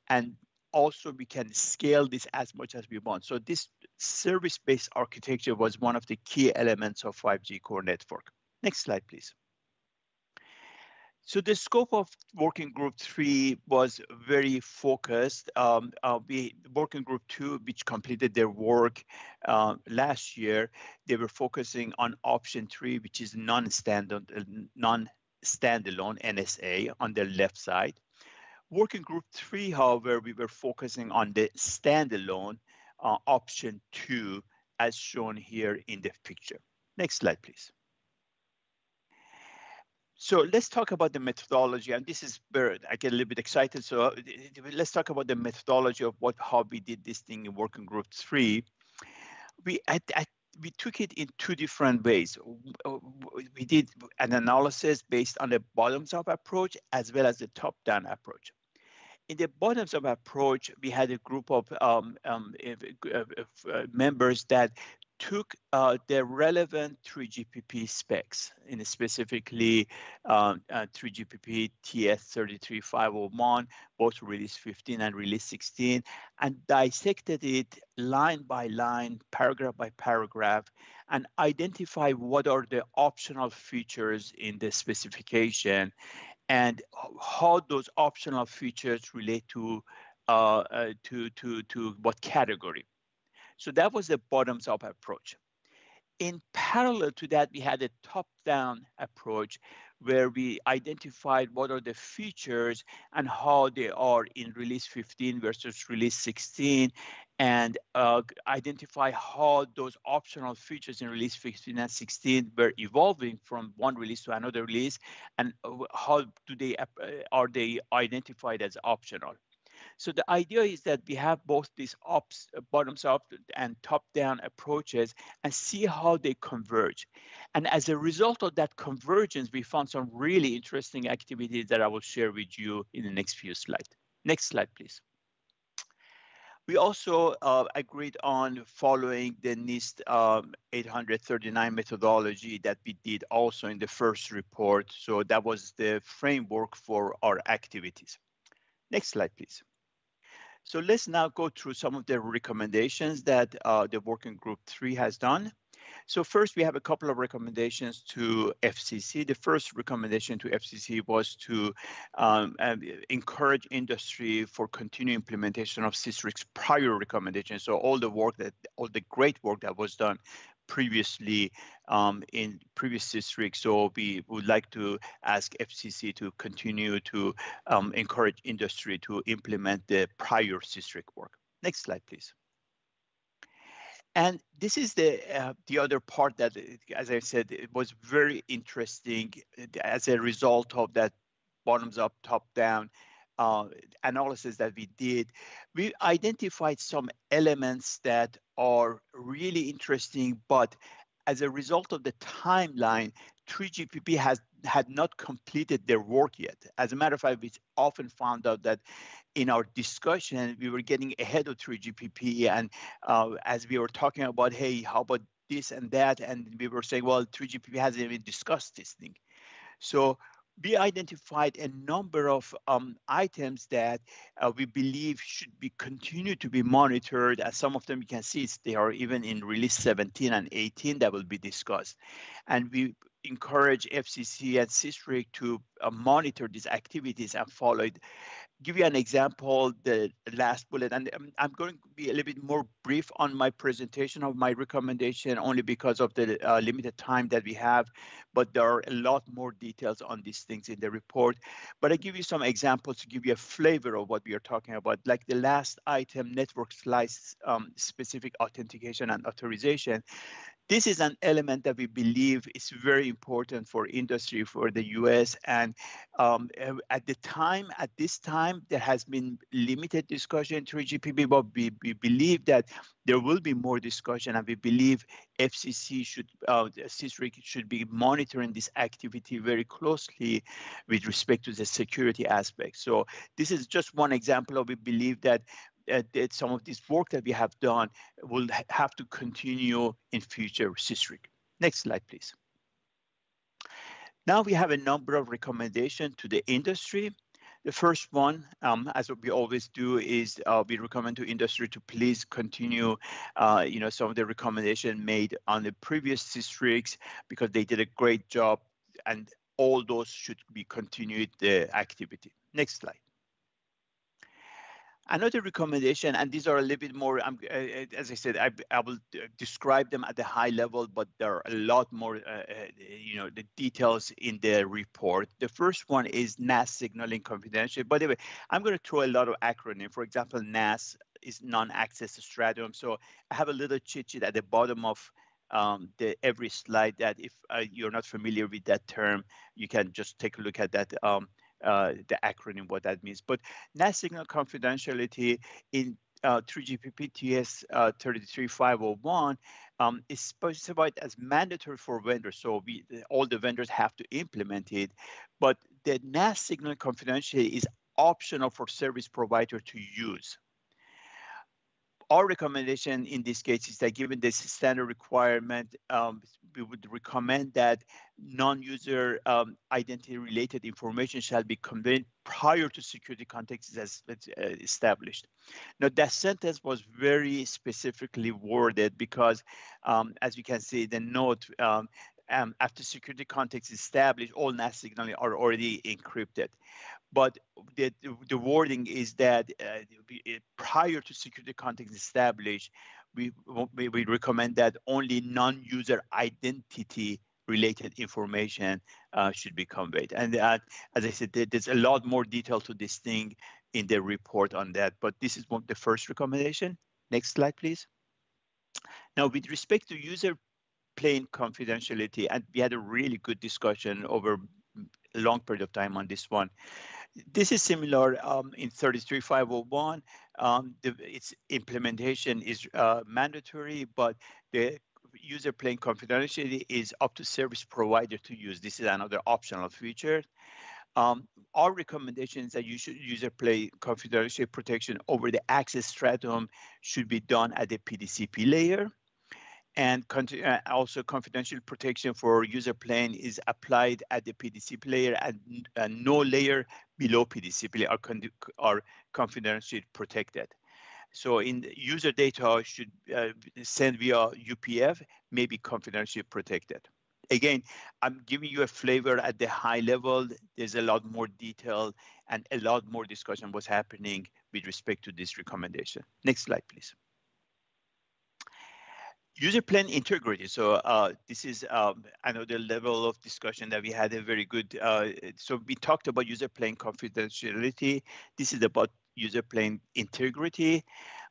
And also, we can scale this as much as we want. So this service-based architecture was one of the key elements of 5G core network. Next slide, please. So the scope of Working Group 3 was very focused. Working Group 2, which completed their work last year, they were focusing on option 3, which is non-standalone NSA on the left side. Working Group 3, however, we were focusing on the standalone option 2, as shown here in the picture. Next slide, please. So let's talk about the methodology, and this is where I get a little bit excited. So let's talk about the methodology of how we did this thing in Working Group 3. We took it in two different ways. We did an analysis based on the bottoms-up approach as well as the top-down approach. In the bottoms-up approach, we had a group of members that took the relevant 3GPP specs, and specifically 3GPP TS33501, both release 15 and release 16, and dissected it line by line, paragraph by paragraph, and identify what are the optional features in the specification and how those optional features relate to what category. So that was the bottoms-up approach. In parallel to that, we had a top-down approach where we identified what are the features and how they are in release 15 versus release 16, and identify how those optional features in release 15 and 16 were evolving from one release to another release, and how are they identified as optional. So the idea is that we have both these bottoms-up and top-down approaches and see how they converge. And as a result of that convergence, we found some really interesting activities that I will share with you in the next few slides. Next slide, please. We also agreed on following the NIST 839 methodology that we did also in the first report. So that was the framework for our activities. Next slide, please. So let's now go through some of the recommendations that the Working Group 3 has done. So first, we have a couple of recommendations to FCC. The first recommendation to FCC was to encourage industry for continued implementation of CSRIC's prior recommendations. So all the great work that was done previously in previous CSRIC. So we would like to ask FCC to continue to encourage industry to implement the prior CSRIC work. Next slide, please. And this is the other part that, as I said, it was very interesting as a result of that bottoms up, top down analysis that we did. We identified some elements that are really interesting, but as a result of the timeline, 3GPP had not completed their work yet. As a matter of fact, we often found out that in our discussion, we were getting ahead of 3GPP, and as we were talking about, hey, how about this and that, and we were saying, well, 3GPP hasn't even discussed this thing. So we identified a number of items that we believe should be continued to be monitored. As some of them you can see, they are even in release 17 and 18 that will be discussed. And we encourage FCC and CSRIC to monitor these activities and follow it. Give you an example, the last bullet, and I'm going to be a little bit more brief on my presentation of my recommendation only because of the limited time that we have, but there are a lot more details on these things in the report. But I give you some examples to give you a flavor of what we are talking about, like the last item, network slice specific authentication and authorization. This is an element that we believe is very important for industry, for the US. And at this time, there has been limited discussion in 3GPP, but we believe that there will be more discussion, and we believe FCC should, CSRIC should be monitoring this activity very closely with respect to the security aspect. So this is just one example of, we believe that some of this work that we have done will have to continue in future CSRIC. Next slide, please. Now we have a number of recommendations to the industry. The first one, as we always do, is we recommend to industry to please continue, some of the recommendations made on the previous CSRICs, because they did a great job, and all those should be continued the activity. Next slide. Another recommendation, and these are a little bit more, as I said, I will describe them at the high level, but there are a lot more, the details in the report. The first one is NAS signaling confidentiality. By the way, I'm going to throw a lot of acronym. For example, NAS is non-access stratum. So I have a little cheat sheet at the bottom of every slide that if you're not familiar with that term, you can just take a look at that. The acronym, what that means. But NAS signal confidentiality in 3GPP TS 33501 is specified as mandatory for vendors. So all the vendors have to implement it. But the NAS signal confidentiality is optional for service provider to use. Our recommendation in this case is that given this standard requirement, we would recommend that non-user identity-related information shall be conveyed prior to security context as established. Now, that sentence was very specifically worded because, as you can see, the note, after security context is established, all NAS signals are already encrypted. But the wording is that prior to security context established, we recommend that only non-user identity related information should be conveyed. And as I said, there's a lot more detail to this thing in the report on that, but this is the first recommendation. Next slide, please. Now, with respect to user plane confidentiality, and we had a really good discussion over a long period of time on this one. This is similar in 33501. Its implementation is mandatory, but the user plane confidentiality is up to service provider to use. This is another optional feature. Our recommendation is that user plane confidentiality protection over the access stratum should be done at the PDCP layer. And also confidential protection for user plane is applied at the PDCP layer, and no layer below PDCP are confidentially protected. So in user data should send via UPF may be confidentially protected. Again, I'm giving you a flavor at the high level. There's a lot more detail and a lot more discussion what's happening with respect to this recommendation. Next slide, please. User plane integrity. So this is another level of discussion that we had a very good. So we talked about user plane confidentiality. This is about user plane integrity.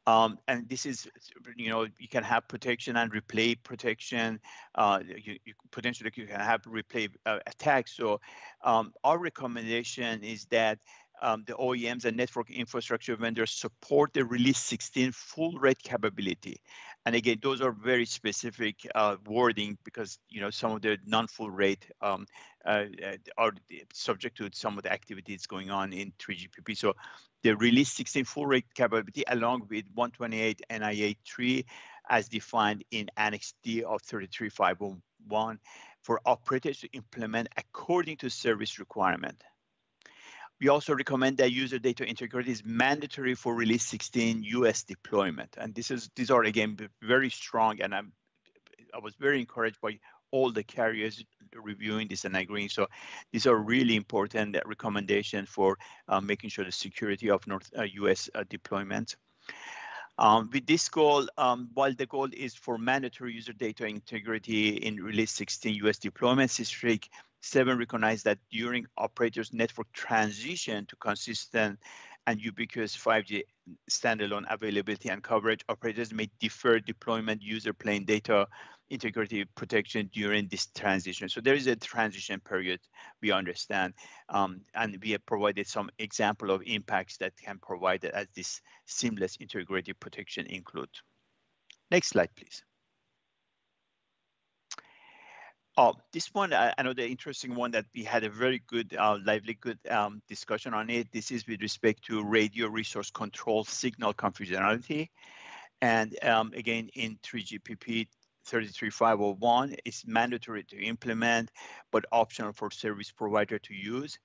And this is, you can have protection and replay protection. Potentially you can have replay attacks. So our recommendation is that the OEMs and network infrastructure vendors support the release 16 full rate capability. And again, those are very specific wording because some of the non-full rate are subject to some of the activities going on in 3GPP. So the release 16 full rate capability along with 128 NIA 3 as defined in Annex D of 33501 for operators to implement according to service requirement. We also recommend that user data integrity is mandatory for release 16 US deployment. And these are again very strong, and I was very encouraged by all the carriers reviewing this and agreeing. So these are really important recommendations for making sure the security of US deployment. With this goal, while the goal is for mandatory user data integrity in release 16 US deployment, CSRIC 7 recognize that during operators' network transition to consistent and ubiquitous 5G standalone availability and coverage, operators may defer deployment user plane data integrity protection during this transition. So there is a transition period, we understand, and we have provided some example of impacts that can provide as this seamless integrity protection include. Next slide, please. Oh, this one, another interesting one that we had a very good, lively, good discussion on it. This is with respect to radio resource control signal confusionality. And again, in 3GPP 33501, it's mandatory to implement, but optional for service provider to use.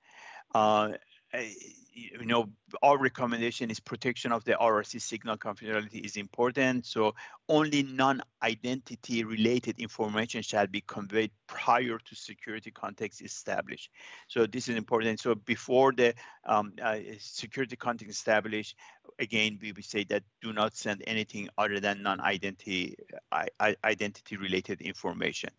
Our recommendation is protection of the RRC signal confidentiality is important. So only non-identity related information shall be conveyed prior to security context established. So this is important. So before the security context established, again, we would say that do not send anything other than non-identity identity related information.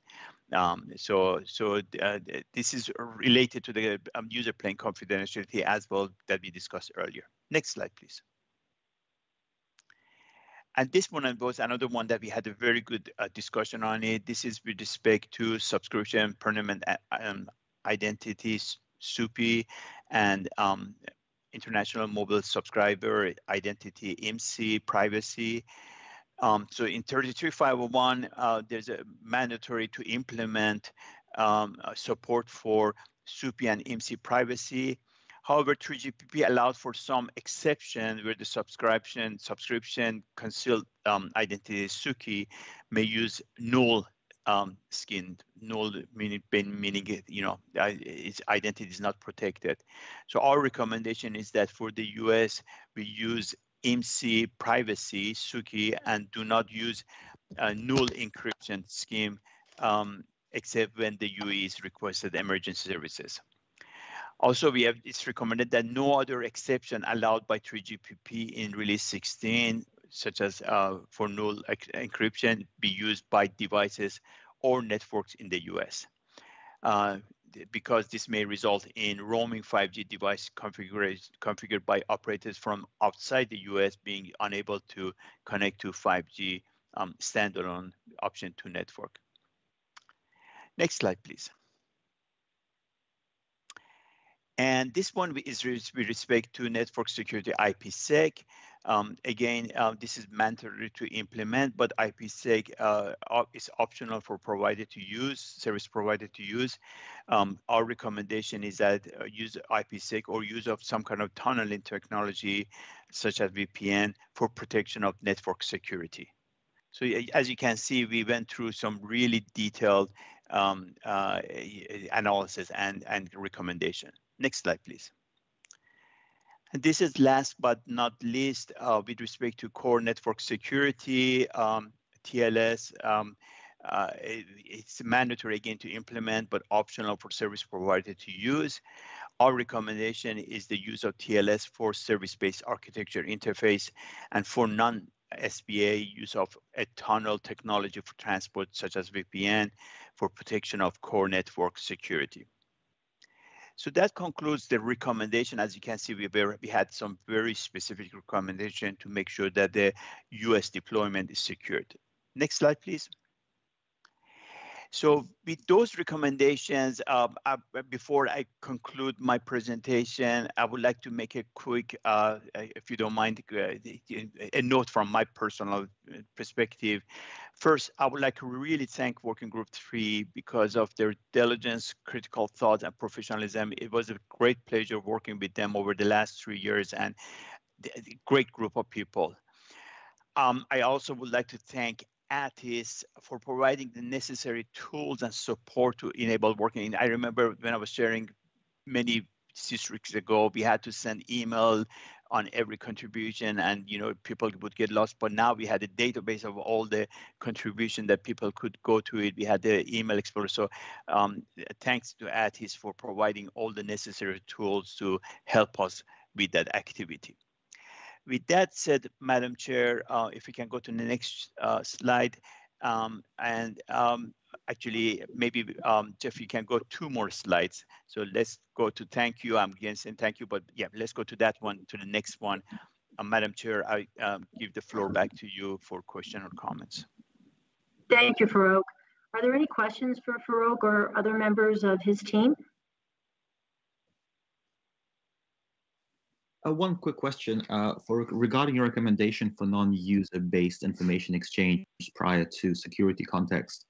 This is related to the user plane confidentiality as well that we discussed earlier. Next slide, please. And this one was another one that we had a very good discussion on it. This is with respect to subscription permanent identities, SUPI, and international mobile subscriber identity, IMSI, privacy. So in 33501, there's a mandatory to implement support for SUPI and IMSI privacy. However, 3GPP allowed for some exception where the subscription concealed identity SUKI may use null skin, null meaning its identity is not protected. So our recommendation is that for the US, we use IMSI privacy SUKI and do not use a null encryption scheme except when the UE is requested emergency services. Also, it's recommended that no other exception allowed by 3GPP in release 16, such as for null encryption, be used by devices or networks in the US. Because this may result in roaming 5G device configured by operators from outside the US being unable to connect to 5G standalone option 2 network. Next slide, please. And this one is with respect to network security IPsec. Again, this is mandatory to implement, but IPsec is optional for provider to use, service provider to use. Our recommendation is that use IPsec or use of some kind of tunneling technology, such as VPN, for protection of network security. So as you can see, we went through some really detailed analysis and recommendation. Next slide, please. And this is last but not least with respect to core network security, TLS. It's mandatory again to implement, but optional for service provider to use. Our recommendation is the use of TLS for service-based architecture interface and for SBA, use of a tunnel technology for transport, such as VPN, for protection of core network security. So that concludes the recommendation. As you can see, we had some very specific recommendation to make sure that the US deployment is secured. Next slide, please. So with those recommendations, before I conclude my presentation, I would like to make a quick, if you don't mind, a note from my personal perspective. First, I would like to really thank Working Group 3 because of their diligence, critical thought, and professionalism. It was a great pleasure working with them over the last 3 years, and a great group of people. I also would like to thank ATIS for providing the necessary tools and support to enable working. I remember when I was sharing many CSRICs ago, we had to send email on every contribution, and people would get lost. But now we had a database of all the contribution that people could go to it. We had the email explorer. So thanks to ATIS for providing all the necessary tools to help us with that activity. With that said, Madam Chair, if we can go to the next slide, actually, maybe Jeff, you can go 2 more slides. So let's go to thank you. I'm again saying thank you, but yeah, let's go to that one, to the next one. Madam Chair, I give the floor back to you for question or comments. Thank you, Farouk. Are there any questions for Farouk or other members of his team? One quick question regarding your recommendation for non-user-based information exchange prior to security context.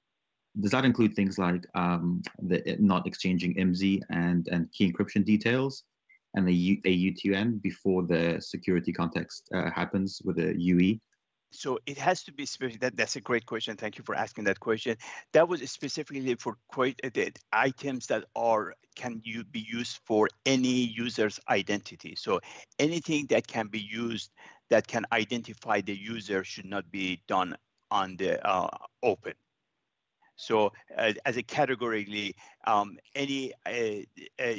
Does that include things like not exchanging IMSI and key encryption details and a UTM before the security context happens with a UE? So it has to be specific. That's a great question. Thank you for asking that question. That was specifically for the items that can be used for any user's identity. So anything that can be used that can identify the user should not be done on the open. So as a categorically, any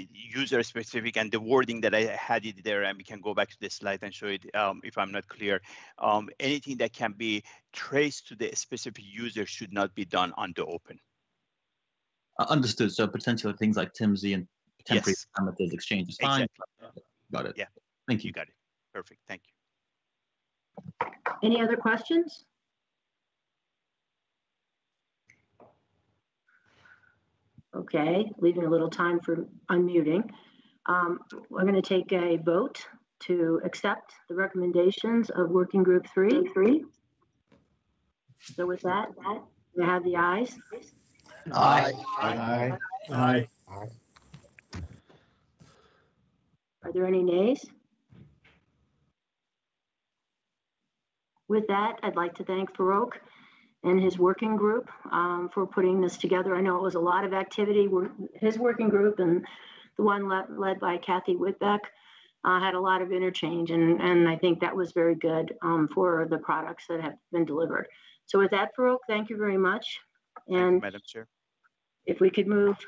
user specific, and the wording that I had it there, and we can go back to the slide and show it if I'm not clear, anything that can be traced to the specific user should not be done on the open. Understood. So potentially things like TIMSI and temporary parameters exchange is fine. Exactly. Got it. Yeah. Thank you. You got it. Perfect. Thank you. Any other questions? Okay, leaving a little time for unmuting. I'm going to take a vote to accept the recommendations of Working Group 3. So with that, we have the ayes. Aye. Aye. Aye. Are there any nays? With that, I'd like to thank Farouk and his working group for putting this together. I know it was a lot of activity. His working group and the one led by Kathy Whitbeck had a lot of interchange, and I think that was very good for the products that have been delivered. So with that, Farouk, thank you very much. And thank you, Madam Chair. If we could move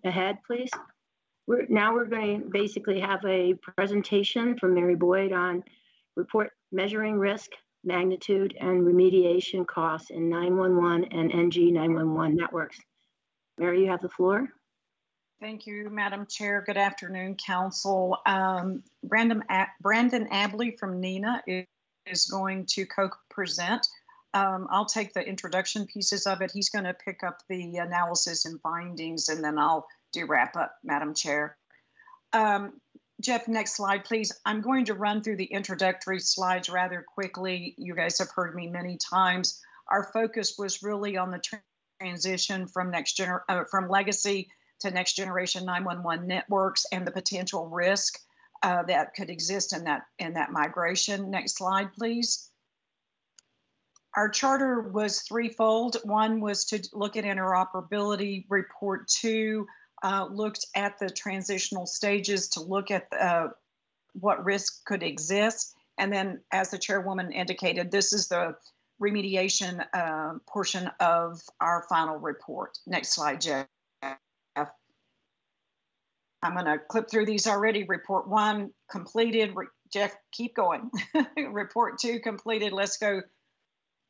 ahead, please. Now we're going to basically have a presentation from Mary Boyd on report measuring risk, magnitude, and remediation costs in 911 and NG 911 networks. Mary, you have the floor. Thank you, Madam Chair. Good afternoon, Council. Brandon Abley from NENA is going to co-present. I'll take the introduction pieces of it. He's going to pick up the analysis and findings, and then I'll do wrap up, Madam Chair. Jeff, next slide, please. I'm going to run through the introductory slides rather quickly. You guys have heard me many times. Our focus was really on the transition from legacy to next generation 911 networks and the potential risk that could exist in that migration. Next slide, please. Our charter was threefold. One was to look at interoperability. Report 2 looked at the transitional stages to look at what risk could exist. And then, as the chairwoman indicated, this is the remediation portion of our final report. Next slide, Jeff. I'm going to clip through these already. Report 1 completed. Jeff, keep going. Report 2 completed. Let's go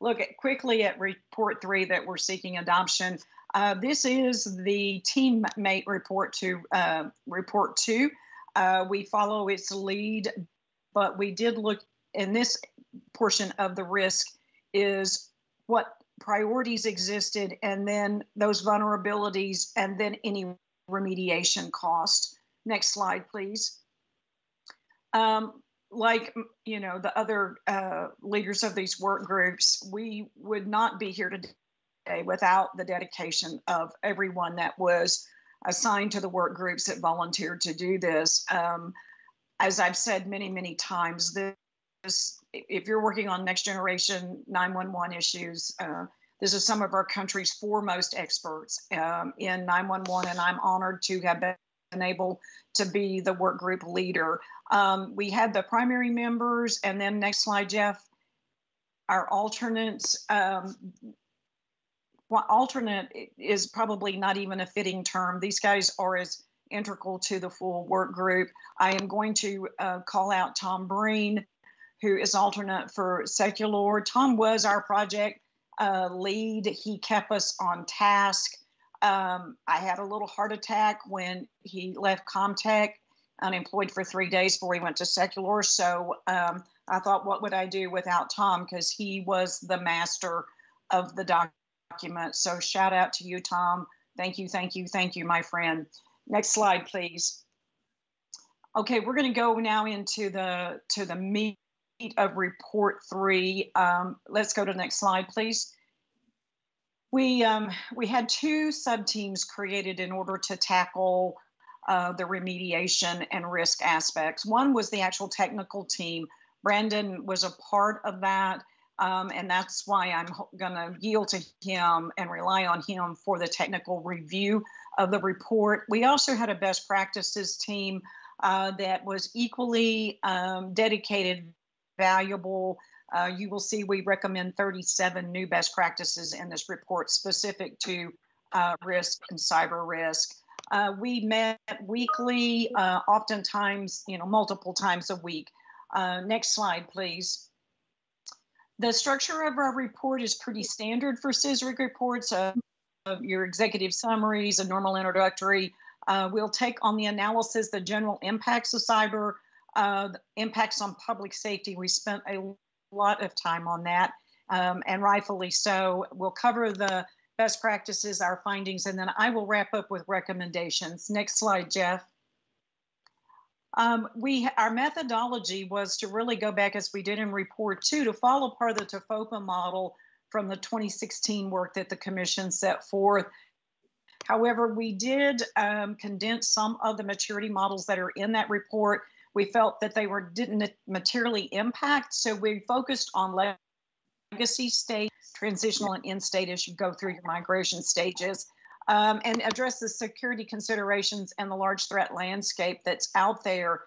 look quickly at report 3 that we're seeking adoption. This is the teammate report to report 2. We follow its lead, but we did look in this portion of the risk is what priorities existed, and then those vulnerabilities, and then any remediation cost. Next slide, please. Like, you know, the other leaders of these work groups, we would not be here today without the dedication of everyone that was assigned to the work groups that volunteered to do this. As I've said many, many times, if you're working on next generation 911 issues, this is some of our country's foremost experts in 911, and I'm honored to have been able to be the work group leader. We had the primary members, and then next slide, Jeff, our alternates. Well, alternate is probably not even a fitting term. These guys are as integral to the full work group. I am going to call out Tom Breen, who is alternate for Secular. Tom was our project lead. He kept us on task. I had a little heart attack when he left Comtech, unemployed for 3 days before he went to Secular. So I thought, what would I do without Tom? Because he was the master of the document. So shout out to you, Tom. Thank you, thank you, thank you, my friend. Next slide, please. Okay, we're going to go now into the meat of report 3. Let's go to the next slide, please. We had 2 sub-teams created in order to tackle the remediation and risk aspects. One was the actual technical team. Brandon was a part of that, and that's why I'm going to yield to him and rely on him for the technical review of the report. We also had a best practices team that was equally dedicated, valuable. You will see we recommend 37 new best practices in this report specific to risk and cyber risk. We met weekly, oftentimes, multiple times a week. Next slide, please. The structure of our report is pretty standard for CSRIC reports. Your executive summaries, a normal introductory. We'll take on the analysis the general impacts of cyber, the impacts on public safety. We spent a lot of time on that, and rightfully so. We'll cover the best practices, our findings, and then I will wrap up with recommendations. Next slide, Jeff. Our methodology was to really go back, as we did in report 2, to follow part of the TOFOPA model from the 2016 work that the commission set forth. However, we did condense some of the maturity models that are in that report. We felt that they didn't materially impact, so we focused on legacy state, transitional, and end state as you go through your migration stages, and address the security considerations and the large threat landscape that's out there.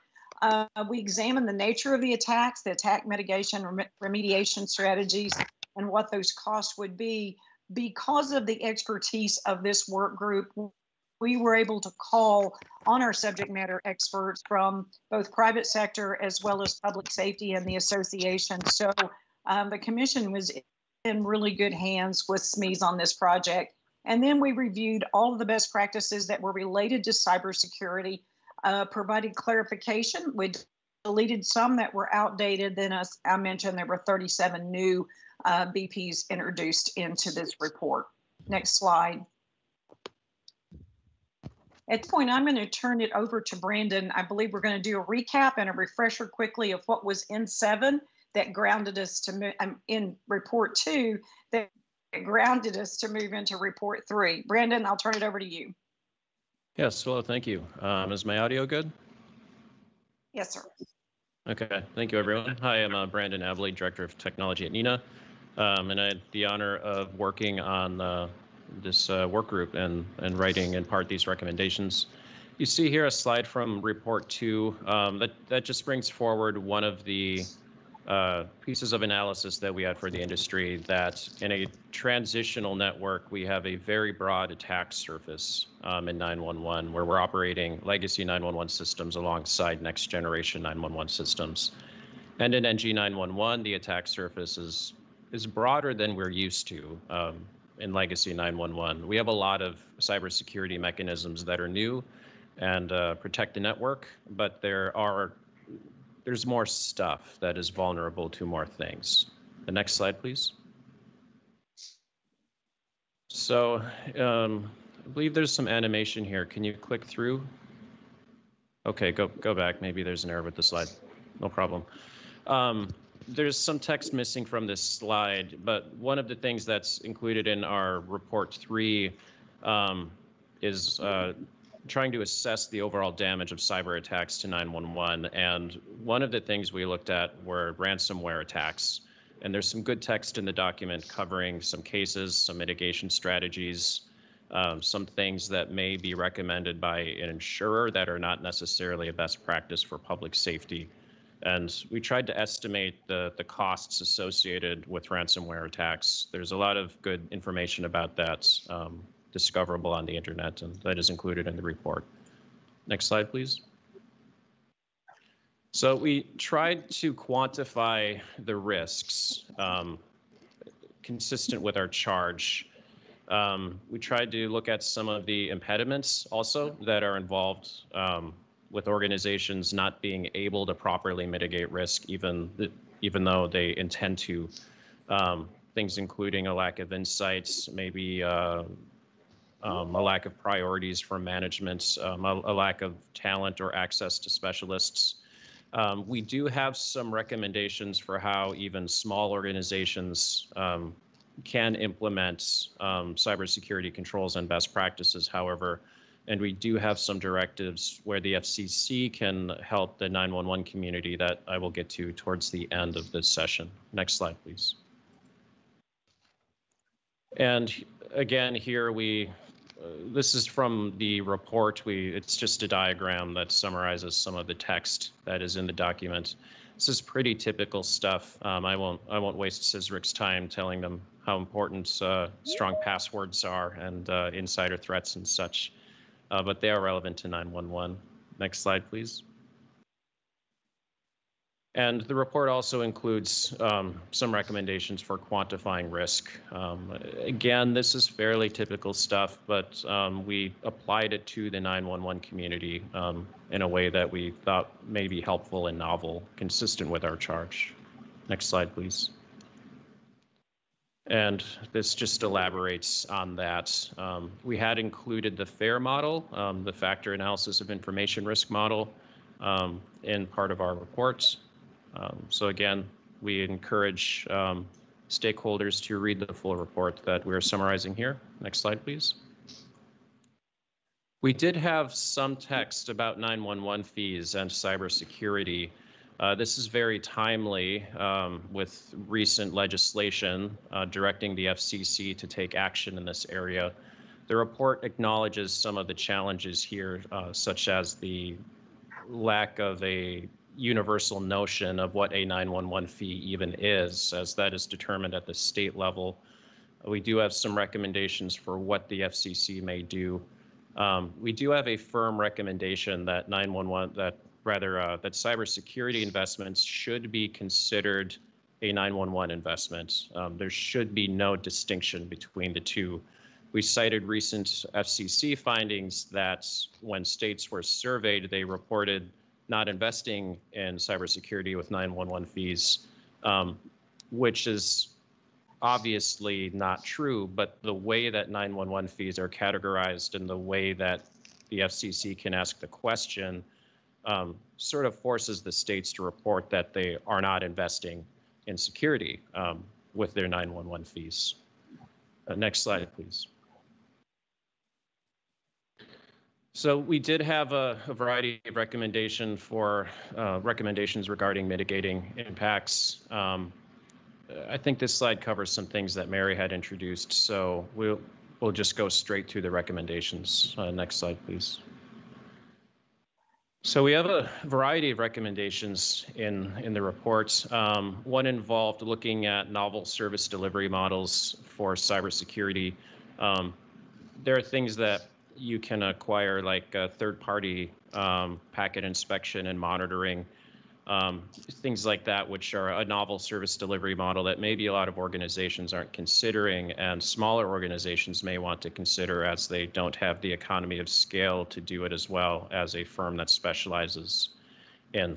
We examined the nature of the attacks, the attack mitigation, remediation strategies, and what those costs would be. Because of the expertise of this work group, we were able to call on our subject matter experts from both private sector as well as public safety and the association. So the commission was in really good hands with SMEs on this project. And then we reviewed all of the best practices that were related to cybersecurity, provided clarification. We deleted some that were outdated. Then, as I mentioned, there were 37 new BPs introduced into this report. Next slide. At this point, I'm going to turn it over to Brandon. I believe we're going to do a recap and a refresher quickly of what was in 7 that grounded us to in report 2 that grounded us to move into report 3. Brandon, I'll turn it over to you. Yes, well, thank you. Is my audio good? Yes, sir. Okay, thank you, everyone. Hi, I'm Brandon Abley, Director of Technology at NENA, and I had the honor of working on this work group and writing in part these recommendations. You see here a slide from report 2 that just brings forward one of the pieces of analysis that we had for the industry that in a transitional network, we have a very broad attack surface in 911, where we're operating legacy 911 systems alongside next generation 911 systems. And in NG 911, the attack surface is broader than we're used to in legacy 911. We have a lot of cybersecurity mechanisms that are new and protect the network, but there's more stuff that is vulnerable to more things. The next slide, please. So I believe there's some animation here. Can you click through? Okay, go back. Maybe there's an error with the slide. No problem. There's some text missing from this slide, but one of the things that's included in our report 3 is trying to assess the overall damage of cyber attacks to 911. And one of the things we looked at were ransomware attacks. And there's some good text in the document covering some cases, some mitigation strategies, some things that may be recommended by an insurer that are not necessarily a best practice for public safety. And we tried to estimate the costs associated with ransomware attacks. There's a lot of good information about that discoverable on the internet, and that is included in the report. Next slide, please. So we tried to quantify the risks consistent with our charge. We tried to look at some of the impediments also that are involved with organizations not being able to properly mitigate risk, even though they intend to. Things including a lack of insights, maybe a lack of priorities for management, a lack of talent or access to specialists. We do have some recommendations for how even small organizations can implement cybersecurity controls and best practices, however, and we do have some directives where the FCC can help the 911 community that I will get to towards the end of this session. Next slide, please. And again, here this is from the report. It's just a diagram that summarizes some of the text that is in the document. This is pretty typical stuff. I won't waste CSRIC's time telling them how important strong passwords are and insider threats and such, but they are relevant to 911. Next slide, please. And the report also includes some recommendations for quantifying risk. Again, this is fairly typical stuff, but we applied it to the 911 community in a way that we thought may be helpful and novel, consistent with our charge. Next slide, please. And this just elaborates on that. We had included the FAIR model, the Factor Analysis of Information Risk model, in part of our reports. So again, we encourage stakeholders to read the full report that we're summarizing here. Next slide, please. We did have some text about 911 fees and cybersecurity. This is very timely with recent legislation directing the FCC to take action in this area. The report acknowledges some of the challenges here, such as the lack of a universal notion of what a 911 fee even is, as that is determined at the state level. We do have some recommendations for what the FCC may do. We do have a firm recommendation that that cybersecurity investments should be considered a 911 investment. There should be no distinction between the two. We cited recent FCC findings that when states were surveyed, they reported not investing in cybersecurity with 911 fees, which is obviously not true, but the way that 911 fees are categorized and the way that the FCC can ask the question sort of forces the states to report that they are not investing in security with their 911 fees. Next slide, please. So we did have a variety of recommendations regarding mitigating impacts. I think this slide covers some things that Mary had introduced, so we'll just go straight to the recommendations. Next slide, please. So we have a variety of recommendations in the report. One involved looking at novel service delivery models for cybersecurity. There are things that you can acquire, like third-party packet inspection and monitoring, things like that, which are a novel service delivery model that maybe a lot of organizations aren't considering, and smaller organizations may want to consider, as they don't have the economy of scale to do it as well as a firm that specializes in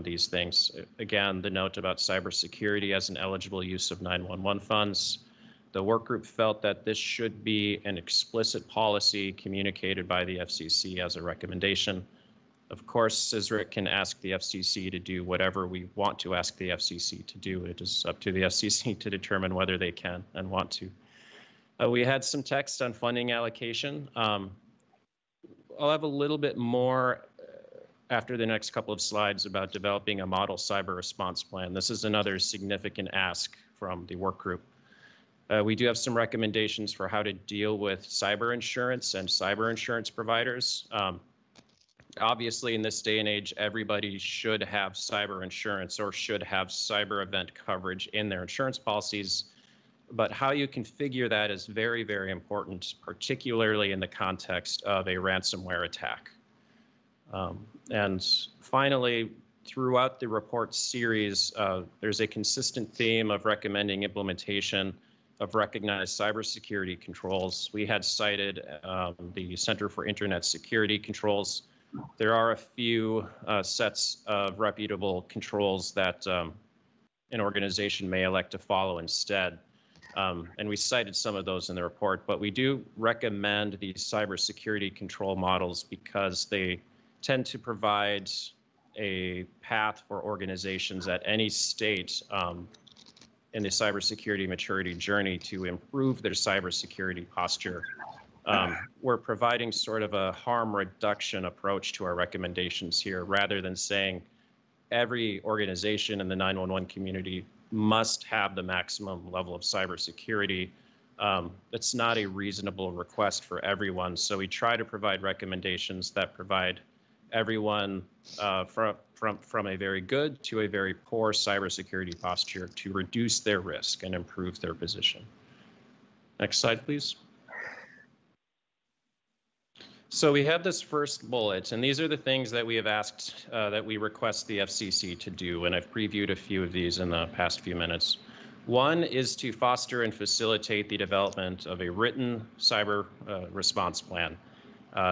these things. Again, the note about cybersecurity as an eligible use of 911 funds. The work group felt that this should be an explicit policy communicated by the FCC as a recommendation. Of course, CSRIC can ask the FCC to do whatever we want to ask the FCC to do. It is up to the FCC to determine whether they can and want to. We had some text on funding allocation. I'll have a little bit more after the next couple of slides about developing a model cyber response plan. This is another significant ask from the work group. We do have some recommendations for how to deal with cyber insurance and cyber insurance providers. Obviously, in this day and age, everybody should have cyber insurance or should have cyber event coverage in their insurance policies. But how you configure that is very, very important, particularly in the context of a ransomware attack. And finally, throughout the report series, there's a consistent theme of recommending implementation of recognized cybersecurity controls. We had cited the Center for Internet Security Controls. There are a few sets of reputable controls that an organization may elect to follow instead. And we cited some of those in the report, but we do recommend these cybersecurity control models because they tend to provide a path for organizations at any state in the cybersecurity maturity journey to improve their cybersecurity posture. We're providing sort of a harm reduction approach to our recommendations here, rather than saying every organization in the 911 community must have the maximum level of cybersecurity. It's not a reasonable request for everyone. So we try to provide recommendations that provide everyone from a very good to a very poor cybersecurity posture to reduce their risk and improve their position. Next slide, please. So we have this first bullet, and these are the things that we have asked, that we request the FCC to do, and I've previewed a few of these in the past few minutes. One is to foster and facilitate the development of a written cyber response plan.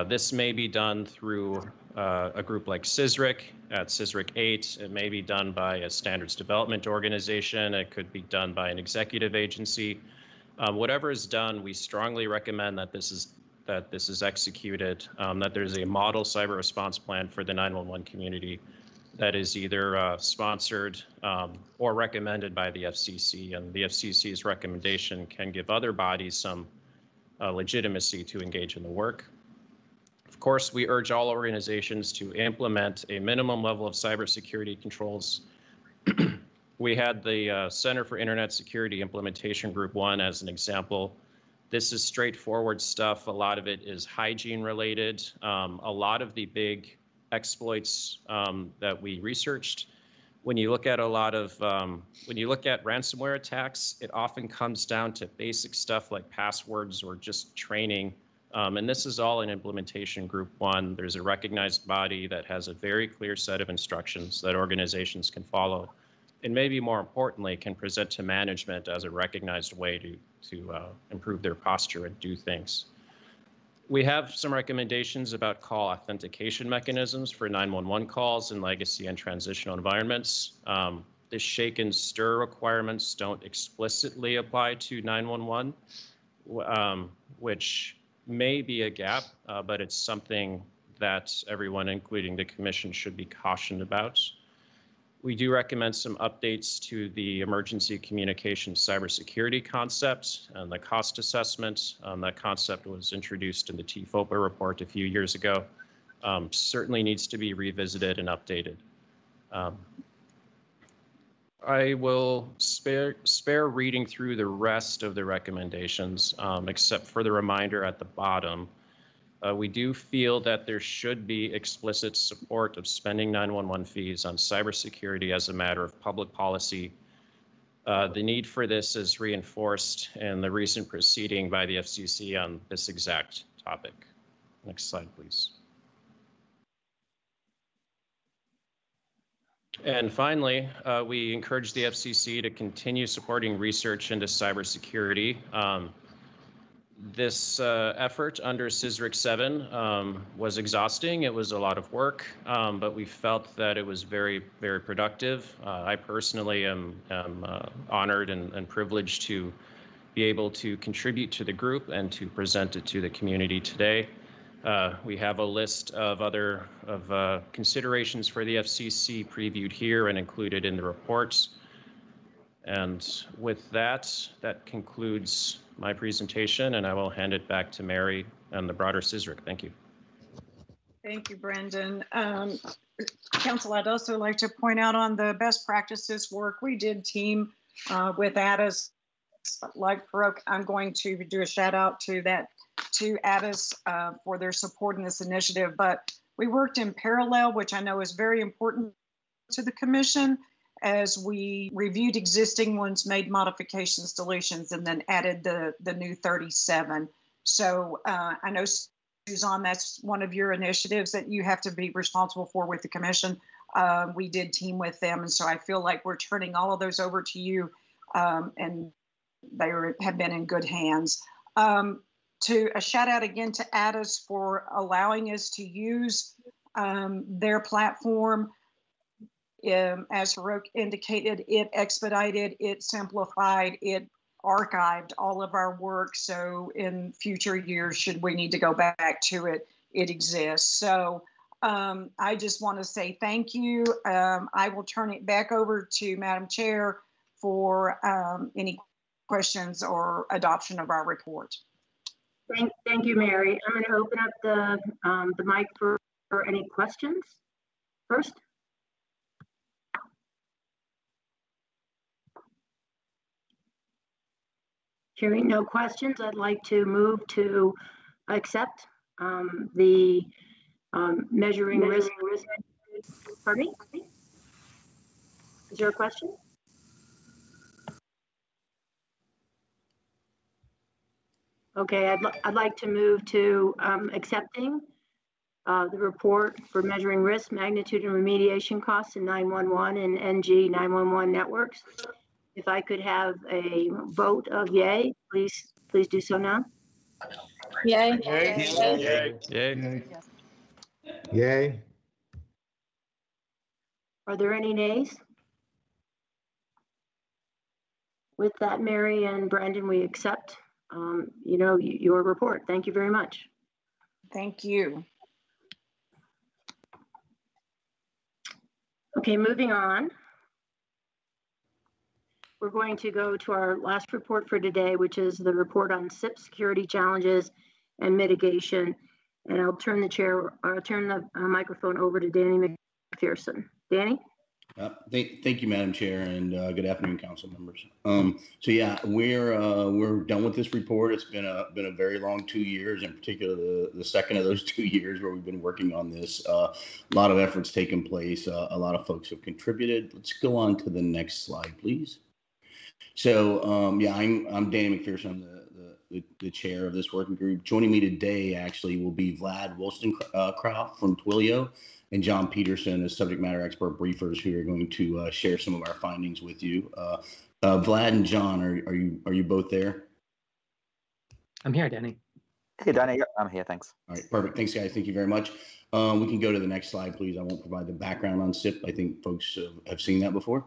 This may be done through a group like CSRIC at CSRIC 8. It may be done by a standards development organization. It could be done by an executive agency. Whatever is done, we strongly recommend that this is executed, that there's a model cyber response plan for the 911 community that is either sponsored or recommended by the FCC, and the FCC's recommendation can give other bodies some legitimacy to engage in the work. Of course, we urge all organizations to implement a minimum level of cybersecurity controls. We had the Center for Internet Security Implementation Group 1 as an example. This is straightforward stuff. A lot of it is hygiene related. A lot of the big exploits that we researched, when you look at ransomware attacks, it often comes down to basic stuff like passwords or just training. And this is all in Implementation Group 1. There's a recognized body that has a very clear set of instructions that organizations can follow, and maybe more importantly, can present to management as a recognized way to improve their posture and do things. We have some recommendations about call authentication mechanisms for 911 calls in legacy and transitional environments. The shake and stir requirements don't explicitly apply to 911, which may be a gap, but it's something that everyone, including the Commission, should be cautioned about. We do recommend some updates to the emergency communications cybersecurity concept and the cost assessment. That concept was introduced in the TFOPA report a few years ago. Certainly needs to be revisited and updated. I will spare reading through the rest of the recommendations, except for the reminder at the bottom. We do feel that there should be explicit support of spending 911 fees on cybersecurity as a matter of public policy. The need for this is reinforced in the recent proceeding by the FCC on this exact topic. Next slide, please. And finally, we encourage the FCC to continue supporting research into cybersecurity. This effort under CSRIC 7 was exhausting. It was a lot of work, but we felt that it was very, very productive. I personally am honored and privileged to be able to contribute to the group and to present it to the community today. We have a list of other considerations for the FCC previewed here and included in the reports. And with that, that concludes my presentation, and I will hand it back to Mary and the broader CSRIC. Thank you. Thank you, Brendan. Council, I'd also like to point out on the best practices work, we did team with ADIS. Like Farouk, I'm going to do a shout out to ADIS for their support in this initiative, but we worked in parallel, which I know is very important to the commission, as we reviewed existing ones, made modifications, deletions, and then added the new 37. So I know, Suzanne, that's one of your initiatives that you have to be responsible for with the commission. We did team with them, and so I feel like we're turning all of those over to you, and they have been in good hands. A shout out again to ADIS for allowing us to use their platform. As Farouk indicated, it expedited, it simplified, it archived all of our work. So in future years, should we need to go back to it, it exists. So I just want to say thank you. I will turn it back over to Madam Chair for any questions or adoption of our report. Thank you, Mary. I'm going to open up the mic for any questions first. Hearing no questions, I'd like to move to accept the measuring risk. Pardon me? Is there a question? Okay, I'd like to move to accepting the report for measuring risk, magnitude, and remediation costs in 911 and NG 911 networks. If I could have a vote of yay, please do so now. Yay. Yay. Yay. Yay. Yay. Are there any nays? With that, Mary and Brandon, we accept your report. Thank you very much. Thank you. Okay, moving on. We're going to go to our last report for today, which is the report on SIP security challenges and mitigation. And I'll turn the microphone over to Danny McPherson. Danny? Thank you, Madam Chair, and good afternoon, council members. So yeah, we're done with this report. It's been a very long 2 years, in particular the second of those 2 years where we've been working on this. A lot of efforts taken place. A lot of folks have contributed. Let's go on to the next slide, please. So yeah, I'm Danny McPherson. I'm the chair of this working group. Joining me today actually will be Vlad Wollstonecraft from Twilio and John Peterson as subject matter expert briefers who are going to share some of our findings with you. Vlad and John, are you both there? I'm here, Danny. Hey, Danny, I'm here, thanks. All right, perfect. Thanks, guys. Thank you very much. We can go to the next slide, please. I won't provide the background on SIP. I think folks have seen that before.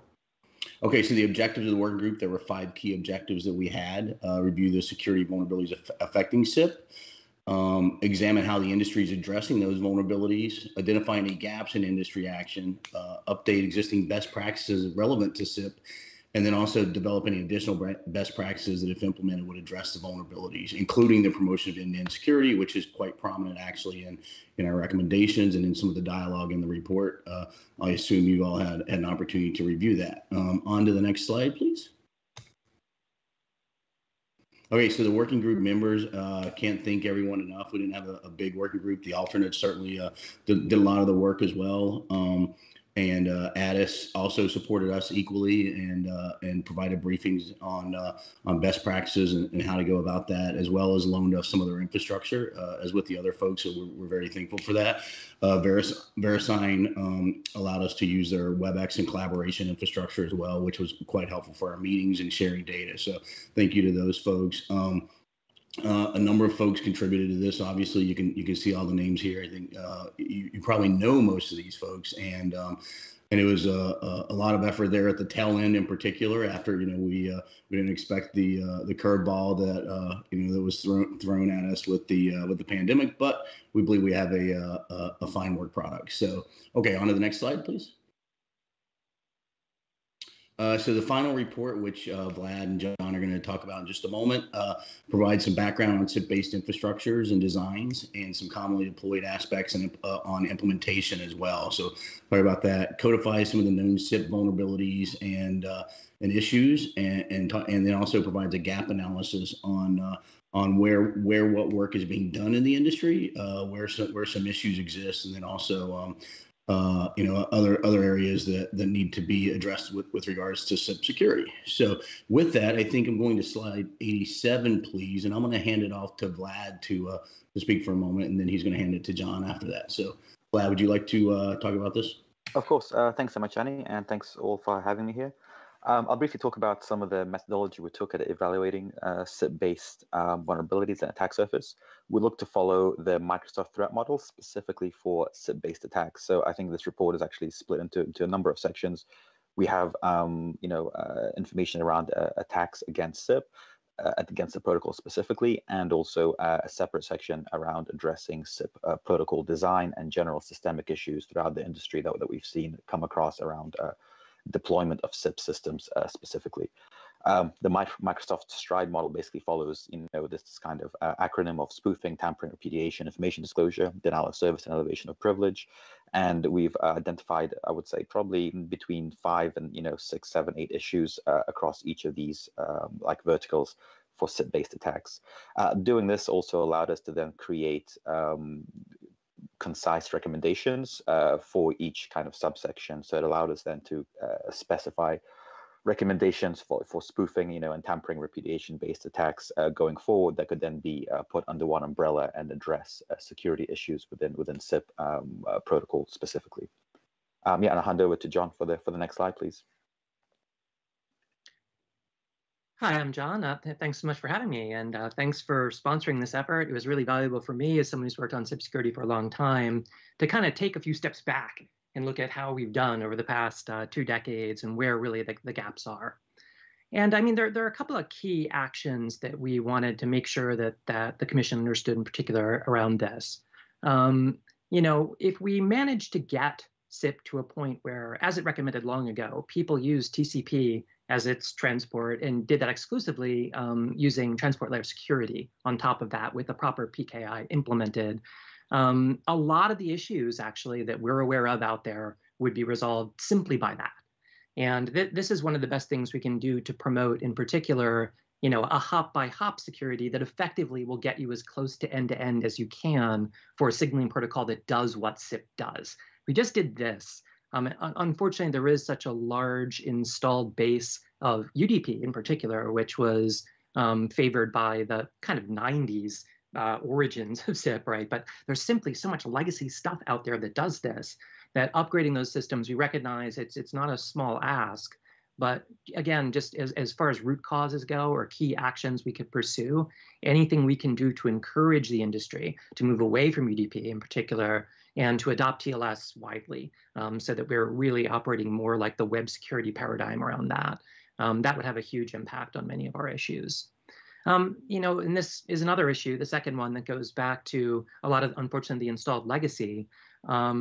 Okay, so the objectives of the working group, there were 5 key objectives that we had. Review the security vulnerabilities affecting SIP, examine how the industry is addressing those vulnerabilities, identify any gaps in industry action, update existing best practices relevant to SIP, and then also develop any additional best practices that, if implemented, would address the vulnerabilities, including the promotion of end-to-end security, which is quite prominent actually in our recommendations and in some of the dialogue in the report. I assume you all had an opportunity to review that. On to the next slide, please. Okay, so the working group members, can't thank everyone enough. We didn't have a big working group. The alternates certainly did a lot of the work as well. And Addis also supported us equally and provided briefings on best practices and how to go about that, as well as loaned us some of their infrastructure, as with the other folks. So we're very thankful for that. VeriSign allowed us to use their WebEx and collaboration infrastructure as well, which was quite helpful for our meetings and sharing data. So thank you to those folks. A number of folks contributed to this. Obviously, you can see all the names here. I think you probably know most of these folks, and it was a lot of effort there at the tail end, in particular. After we didn't expect the curveball that that was thrown at us with the pandemic, but we believe we have a fine work product. So okay, on to the next slide, please. So the final report, which Vlad and John are going to talk about in just a moment, provides some background on SIP-based infrastructures and designs and some commonly deployed aspects on implementation as well. So sorry about that. Codifies some of the known SIP vulnerabilities and issues, and then also provides a gap analysis on where what work is being done in the industry, where some issues exist, and then also other areas that need to be addressed with regards to SIP security. So with that, I think I'm going to slide 87, please, and I'm going to hand it off to Vlad to speak for a moment, and then he's going to hand it to John after that. So Vlad, would you like to talk about this? Of course. Thanks so much, Annie, and thanks all for having me here. I'll briefly talk about some of the methodology we took at evaluating SIP-based vulnerabilities and attack surface. We look to follow the Microsoft threat model specifically for SIP-based attacks. So I think this report is actually split into a number of sections. We have, information around attacks against SIP, against the protocol specifically, and also a separate section around addressing SIP protocol design and general systemic issues throughout the industry that we've seen come across around deployment of SIP systems specifically. The Microsoft STRIDE model basically follows, this kind of acronym of spoofing, tampering, repudiation, information disclosure, denial of service, and elevation of privilege. And we've identified, I would say, probably between 5 and 6, 7, 8 issues across each of these verticals for SIP-based attacks. Doing this also allowed us to then create concise recommendations for each kind of subsection. So it allowed us then to specify recommendations for spoofing, and tampering, repudiation-based attacks going forward that could then be put under one umbrella and address security issues within SIP protocol specifically. And I'll hand over to John for the next slide, please. Hi, I'm John. Thanks so much for having me, and thanks for sponsoring this effort. It was really valuable for me as someone who's worked on SIP security for a long time to kind of take a few steps back and look at how we've done over the past 2 decades and where really the gaps are. And I mean, there are a couple of key actions that we wanted to make sure that the Commission understood in particular around this. If we manage to get SIP to a point where, as it recommended long ago, people use TCP as its transport and did that exclusively using transport layer security on top of that with the proper PKI implemented, a lot of the issues actually that we're aware of out there would be resolved simply by that. And this is one of the best things we can do to promote, in particular, a hop-by-hop security that effectively will get you as close to end-to-end as you can for a signaling protocol that does what SIP does. We just did this. Unfortunately, there is such a large installed base of UDP in particular, which was favored by the kind of 90s origins of SIP, right? But there's simply so much legacy stuff out there that does this, that upgrading those systems, we recognize it's not a small ask. But again, just as far as root causes go or key actions we could pursue, anything we can do to encourage the industry to move away from UDP in particular and to adopt TLS widely so that we're really operating more like the web security paradigm around that. That would have a huge impact on many of our issues. And this is another issue, the second one that goes back to a lot of, unfortunately, the installed legacy. A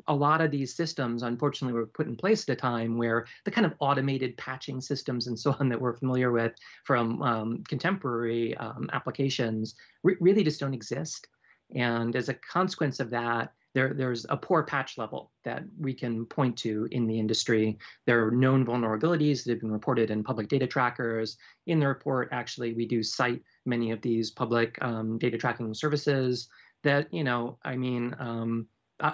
lot of these systems, unfortunately, were put in place at a time where the kind of automated patching systems and so on that we're familiar with from contemporary applications really just don't exist. And as a consequence of that, there's a poor patch level that we can point to in the industry. There are known vulnerabilities that have been reported in public data trackers. In the report, actually, we do cite many of these public data tracking services that,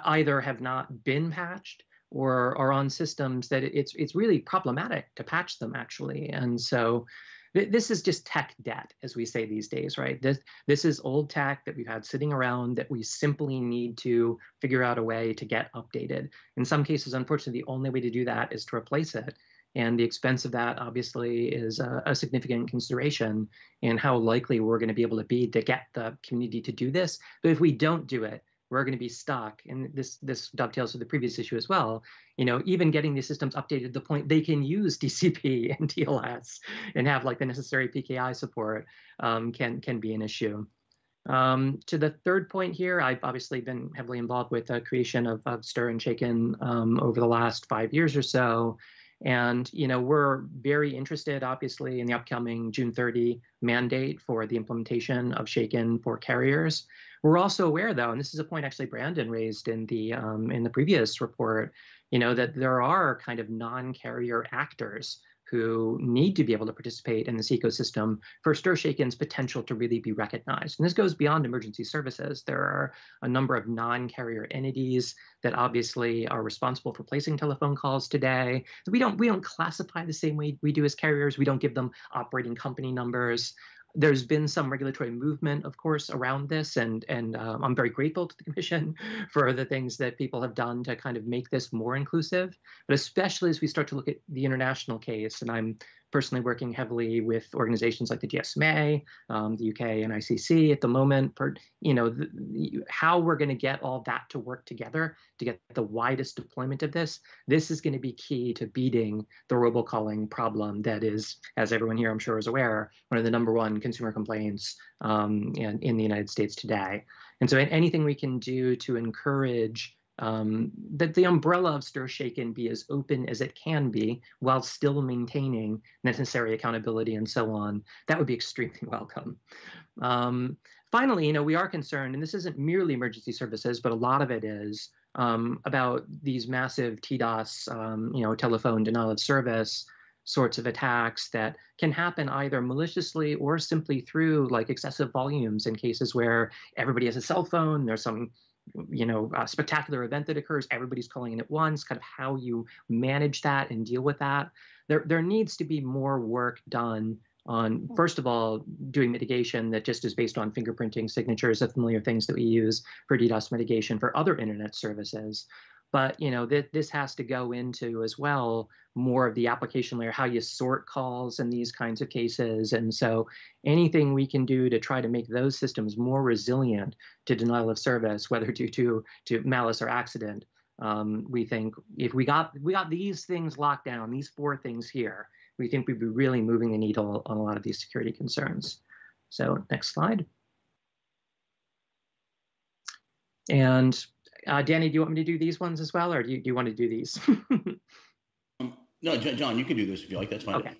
either have not been patched or are on systems that it's really problematic to patch them, actually. And so this is just tech debt, as we say these days, right? This is old tech that we've had sitting around that we simply need to figure out a way to get updated. In some cases, unfortunately, the only way to do that is to replace it. And the expense of that, obviously, is a significant consideration in how likely we're going to be able to be to get the community to do this. But if we don't do it, we're going to be stuck. And this dovetails with the previous issue as well. Even getting these systems updated to the point they can use DCP and TLS and have like the necessary PKI support can be an issue. To the third point here, I've obviously been heavily involved with the creation of STIR and Shaken over the last 5 years or so. And, we're very interested, obviously, in the upcoming June 30 mandate for the implementation of Shaken for carriers. We're also aware, though, and this is a point actually Brandon raised in the previous report, that there are kind of non-carrier actors who need to be able to participate in this ecosystem for STIR Shaken's potential to really be recognized. And this goes beyond emergency services. There are a number of non-carrier entities that obviously are responsible for placing telephone calls today. We don't classify the same way we do as carriers. We don't give them operating company numbers. There's been some regulatory movement, of course, around this, and I'm very grateful to the Commission for the things that people have done to kind of make this more inclusive, but especially as we start to look at the international case, and I'm personally working heavily with organizations like the GSMA, the UK and ICC at the moment for, how we're going to get all that to work together to get the widest deployment of this. This is going to be key to beating the robocalling problem that is, as everyone here I'm sure is aware, one of the #1 consumer complaints in the United States today. And so anything we can do to encourage that the umbrella of STIR Shaken be as open as it can be while still maintaining necessary accountability and so on, that would be extremely welcome. Finally, we are concerned, and this isn't merely emergency services, but a lot of it is about these massive TDOS, telephone denial of service sorts of attacks that can happen either maliciously or simply through like excessive volumes in cases where everybody has a cell phone, there's some a spectacular event that occurs, everybody's calling in at once, kind of how you manage that and deal with that. There needs to be more work done on, first of all, doing mitigation that just is based on fingerprinting signatures, the familiar things that we use for DDoS mitigation for other internet services. But this has to go into as well more of the application layer, how you sort calls in these kinds of cases. And so anything we can do to try to make those systems more resilient to denial of service, whether due to malice or accident, we think if we got these things locked down, these 4 things here, we think we'd be really moving the needle on a lot of these security concerns. So next slide. And Danny, do you want me to do these ones as well, or do you want to do these? No, John, you can do this if you like. That's fine. Okay,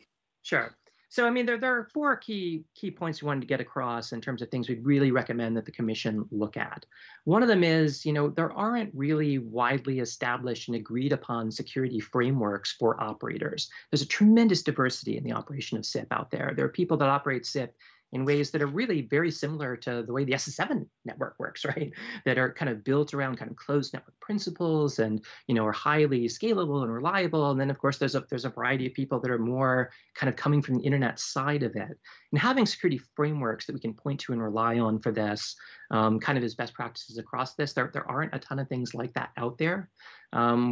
sure. So, there are 4 key points we wanted to get across in terms of things we'd really recommend that the Commission look at. One of them is, there aren't really widely established and agreed upon security frameworks for operators. There's a tremendous diversity in the operation of SIP out there. There are people that operate SIP in ways that are really very similar to the way the SS7 network works, right? That are kind of built around kind of closed network principles and, are highly scalable and reliable. And then, of course, there's a variety of people that are more kind of coming from the internet side of it. And having security frameworks that we can point to and rely on for this, kind of as best practices across this, there aren't a ton of things like that out there.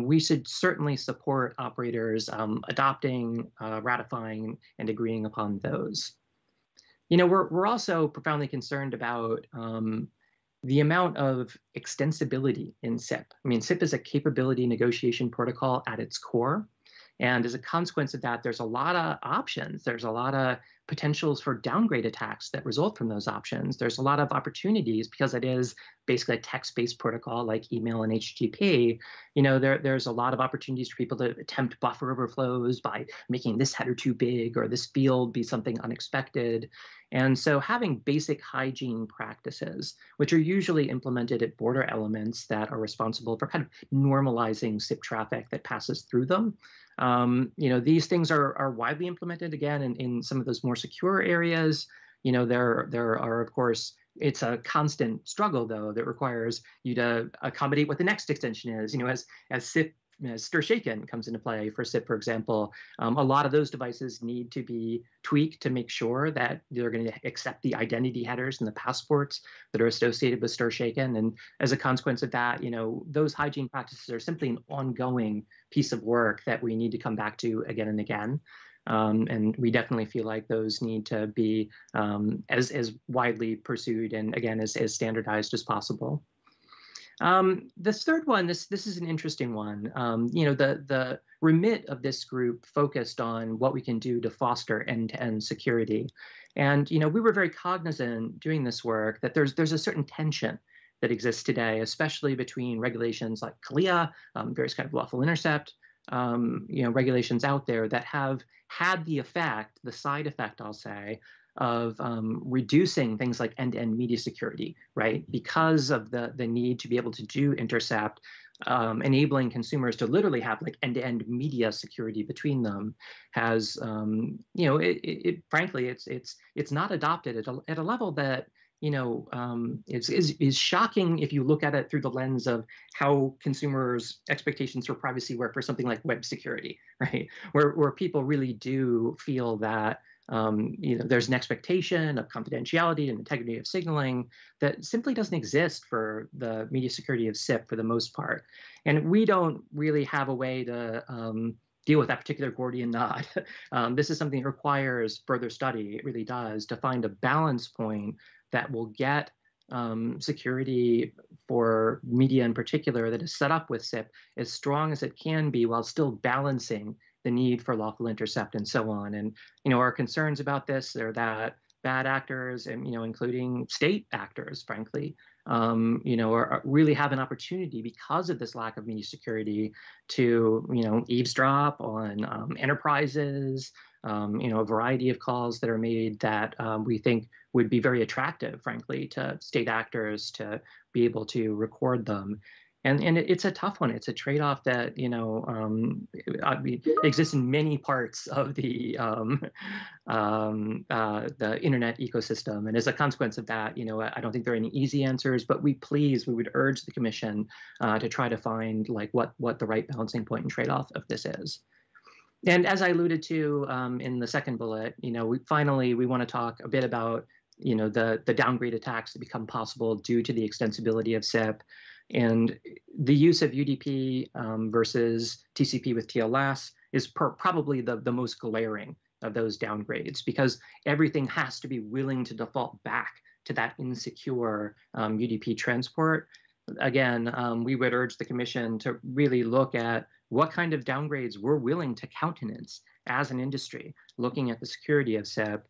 We should certainly support operators adopting, ratifying, and agreeing upon those. We're also profoundly concerned about the amount of extensibility in SIP. SIP is a capability negotiation protocol at its core. And as a consequence of that, there's a lot of options. There's a lot of potentials for downgrade attacks that result from those options. There's a lot of opportunities because it is basically a text-based protocol like email and HTTP. You know, there's a lot of opportunities for people to attempt buffer overflows by making this header too big or this field be something unexpected. And so having basic hygiene practices, which are usually implemented at border elements that are responsible for kind of normalizing SIP traffic that passes through them. You know, these things are widely implemented, again, in some of those more secure areas. You know, there are, of course, it's a constant struggle, though, that requires you to accommodate what the next extension is. You know, as SIP, as STIR/SHAKEN comes into play for SIP, for example, a lot of those devices need to be tweaked to make sure that they're going to accept the identity headers and the passports that are associated with STIR/SHAKEN. And as a consequence of that, you know, those hygiene practices are simply an ongoing piece of work that we need to come back to again and again. And we definitely feel like those need to be as widely pursued and, again, as standardized as possible. This third one, this is an interesting one. You know, the remit of this group focused on what we can do to foster end-to-end security. And, you know, we were very cognizant doing this work that there's a certain tension that exists today, especially between regulations like CALIA, various kind of lawful intercept, you know, regulations out there that have had the effect, the side effect, I'll say, of reducing things like end-to-end media security, right? Because of the need to be able to do intercept, enabling consumers to literally have like end-to-end media security between them has, you know, frankly, it's not adopted at a level that, you know, is shocking if you look at it through the lens of how consumers' expectations for privacy work for something like web security, right? Where people really do feel that you know, there's an expectation of confidentiality and integrity of signaling that simply doesn't exist for the media security of SIP for the most part. And we don't really have a way to deal with that particular Gordian knot. This is something that requires further study. It really does, to find a balance point that will get security for media in particular that is set up with SIP as strong as it can be while still balancing the need for lawful intercept and so on. And, you know, our concerns about this are that bad actors, and, you know, including state actors, frankly, you know, really have an opportunity because of this lack of media security to, you know, eavesdrop on enterprises, you know, a variety of calls that are made that we think would be very attractive, frankly, to state actors to be able to record them. And it's a tough one. It's a trade-off that, you know, exists in many parts of the internet ecosystem. And as a consequence of that, you know, I don't think there are any easy answers, but we would urge the Commission to try to find like what the right balancing point and trade-off of this is. And as I alluded to in the second bullet, you know, we want to talk a bit about, you know, the downgrade attacks that become possible due to the extensibility of SIP. And the use of UDP versus TCP with TLS is probably the most glaring of those downgrades, because everything has to be willing to default back to that insecure UDP transport. Again, we would urge the Commission to really look at what kind of downgrades we're willing to countenance as an industry, looking at the security of SIP.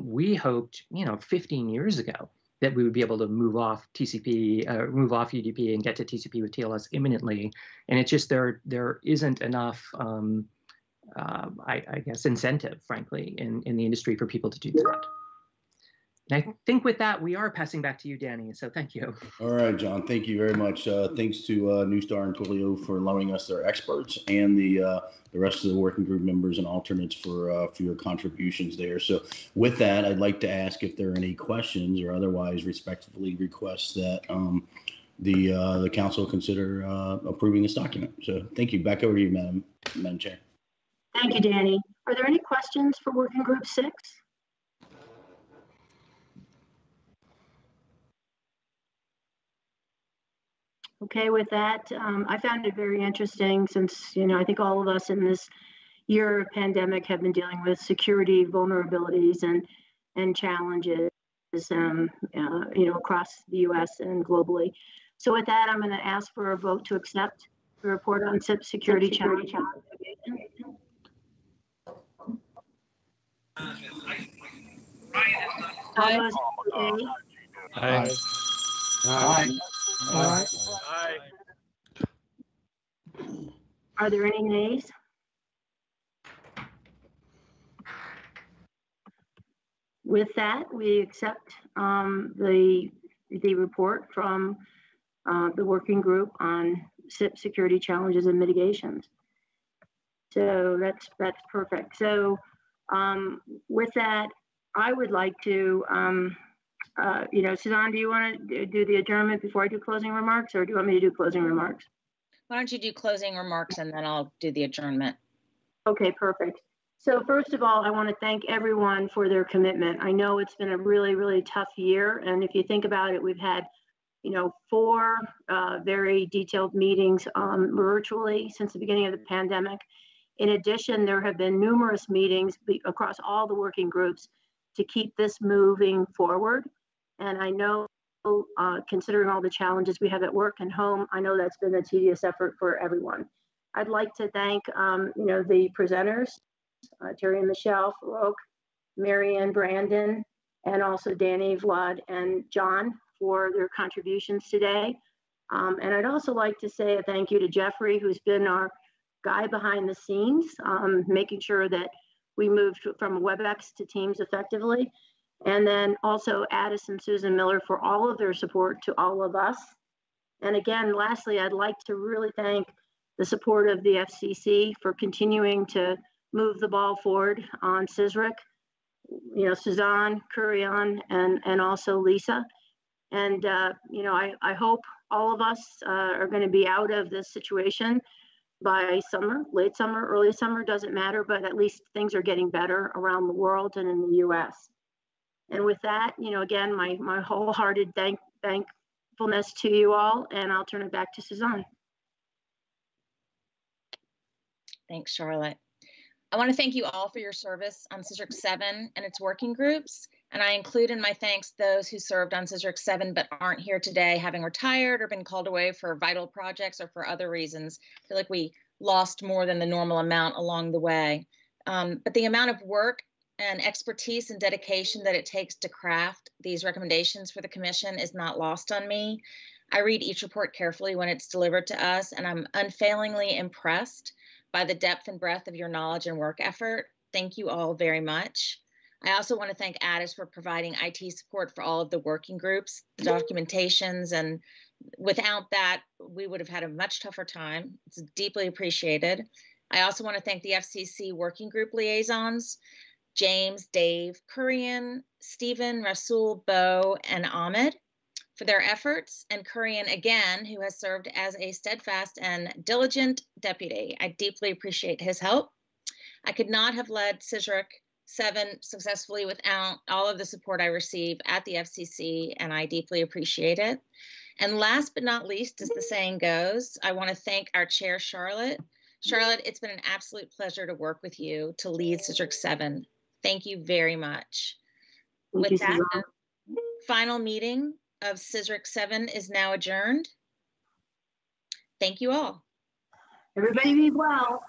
We hoped, you know, 15 years ago, that we would be able to move off TCP, move off UDP and get to TCP with TLS imminently. And it's just there isn't enough, I guess, incentive, frankly, in the industry for people to do that. And I think with that, we are passing back to you, Danny. So thank you. All right, John, thank you very much. Thanks to New Star and Twilio for allowing us their experts, and the rest of the working group members and alternates for your contributions there. So with that, I'd like to ask if there are any questions, or otherwise respectfully request that the council consider approving this document. So thank you. Back over to you, Madam Chair. Thank you, Danny. Are there any questions for Working Group 6? Okay, with that, I found it very interesting since, you know, I think all of us in this year of pandemic have been dealing with security vulnerabilities and challenges, you know, across the U.S. and globally. So with that, I'm going to ask for a vote to accept the report on SIP security challenge. All those in A? Aye. Aye. Aye. Aye. Are there any nays? With that, we accept the report from the working group on SIP security challenges and mitigations. So that's perfect. So with that, I would like to, Suzanne, do you want to do the adjournment before I do closing remarks, or do you want me to do closing remarks? Why don't you do closing remarks and then I'll do the adjournment. Okay, perfect. So first of all, I want to thank everyone for their commitment. I know it's been a really, really tough year. And if you think about it, we've had, 4 very detailed meetings virtually since the beginning of the pandemic. In addition, there have been numerous meetings across all the working groups to keep this moving forward. And I know, considering all the challenges we have at work and home, I know that's been a tedious effort for everyone. I'd like to thank, the presenters, Terry and Michelle, Farouk, Marianne, Brandon, and also Danny, Vlad, and John for their contributions today. And I'd also like to say a thank you to Jeffrey, who's been our guy behind the scenes, making sure that we moved from WebEx to Teams effectively. And then also Addis and Susan Miller for all of their support to all of us. And again, lastly, I'd like to really thank the support of the FCC for continuing to move the ball forward on CSRIC, Suzanne, Kurian, and also Lisa. And, I hope all of us are going to be out of this situation by summer, late summer, early summer, doesn't matter, but at least things are getting better around the world and in the US. And with that, again, my wholehearted thankfulness to you all, and I'll turn it back to Suzanne. Thanks, Charlotte. I want to thank you all for your service on CSRIC 7 and its working groups. And I include in my thanks those who served on CSRIC 7 but aren't here today, having retired or been called away for vital projects or for other reasons. I feel like we lost more than the normal amount along the way. But the amount of work and expertise and dedication that it takes to craft these recommendations for the Commission is not lost on me. I read each report carefully when it's delivered to us, and I'm unfailingly impressed by the depth and breadth of your knowledge and work effort. Thank you all very much. I also want to thank Addis for providing IT support for all of the working groups, the documentations, and without that, we would have had a much tougher time. It's deeply appreciated. I also want to thank the FCC working group liaisons, James, Dave, Kurian, Stephen, Rasul, Bo, and Ahmed for their efforts, and Kurian again, who has served as a steadfast and diligent deputy. I deeply appreciate his help. I could not have led CSRIC 7 successfully without all of the support I receive at the FCC, and I deeply appreciate it. And last but not least, as the saying goes, I want to thank our chair, Charlotte. Charlotte, it's been an absolute pleasure to work with you to lead CSRIC 7. Thank you very much. With that, the final meeting of CSRIC 7 is now adjourned. Thank you all. Everybody be well.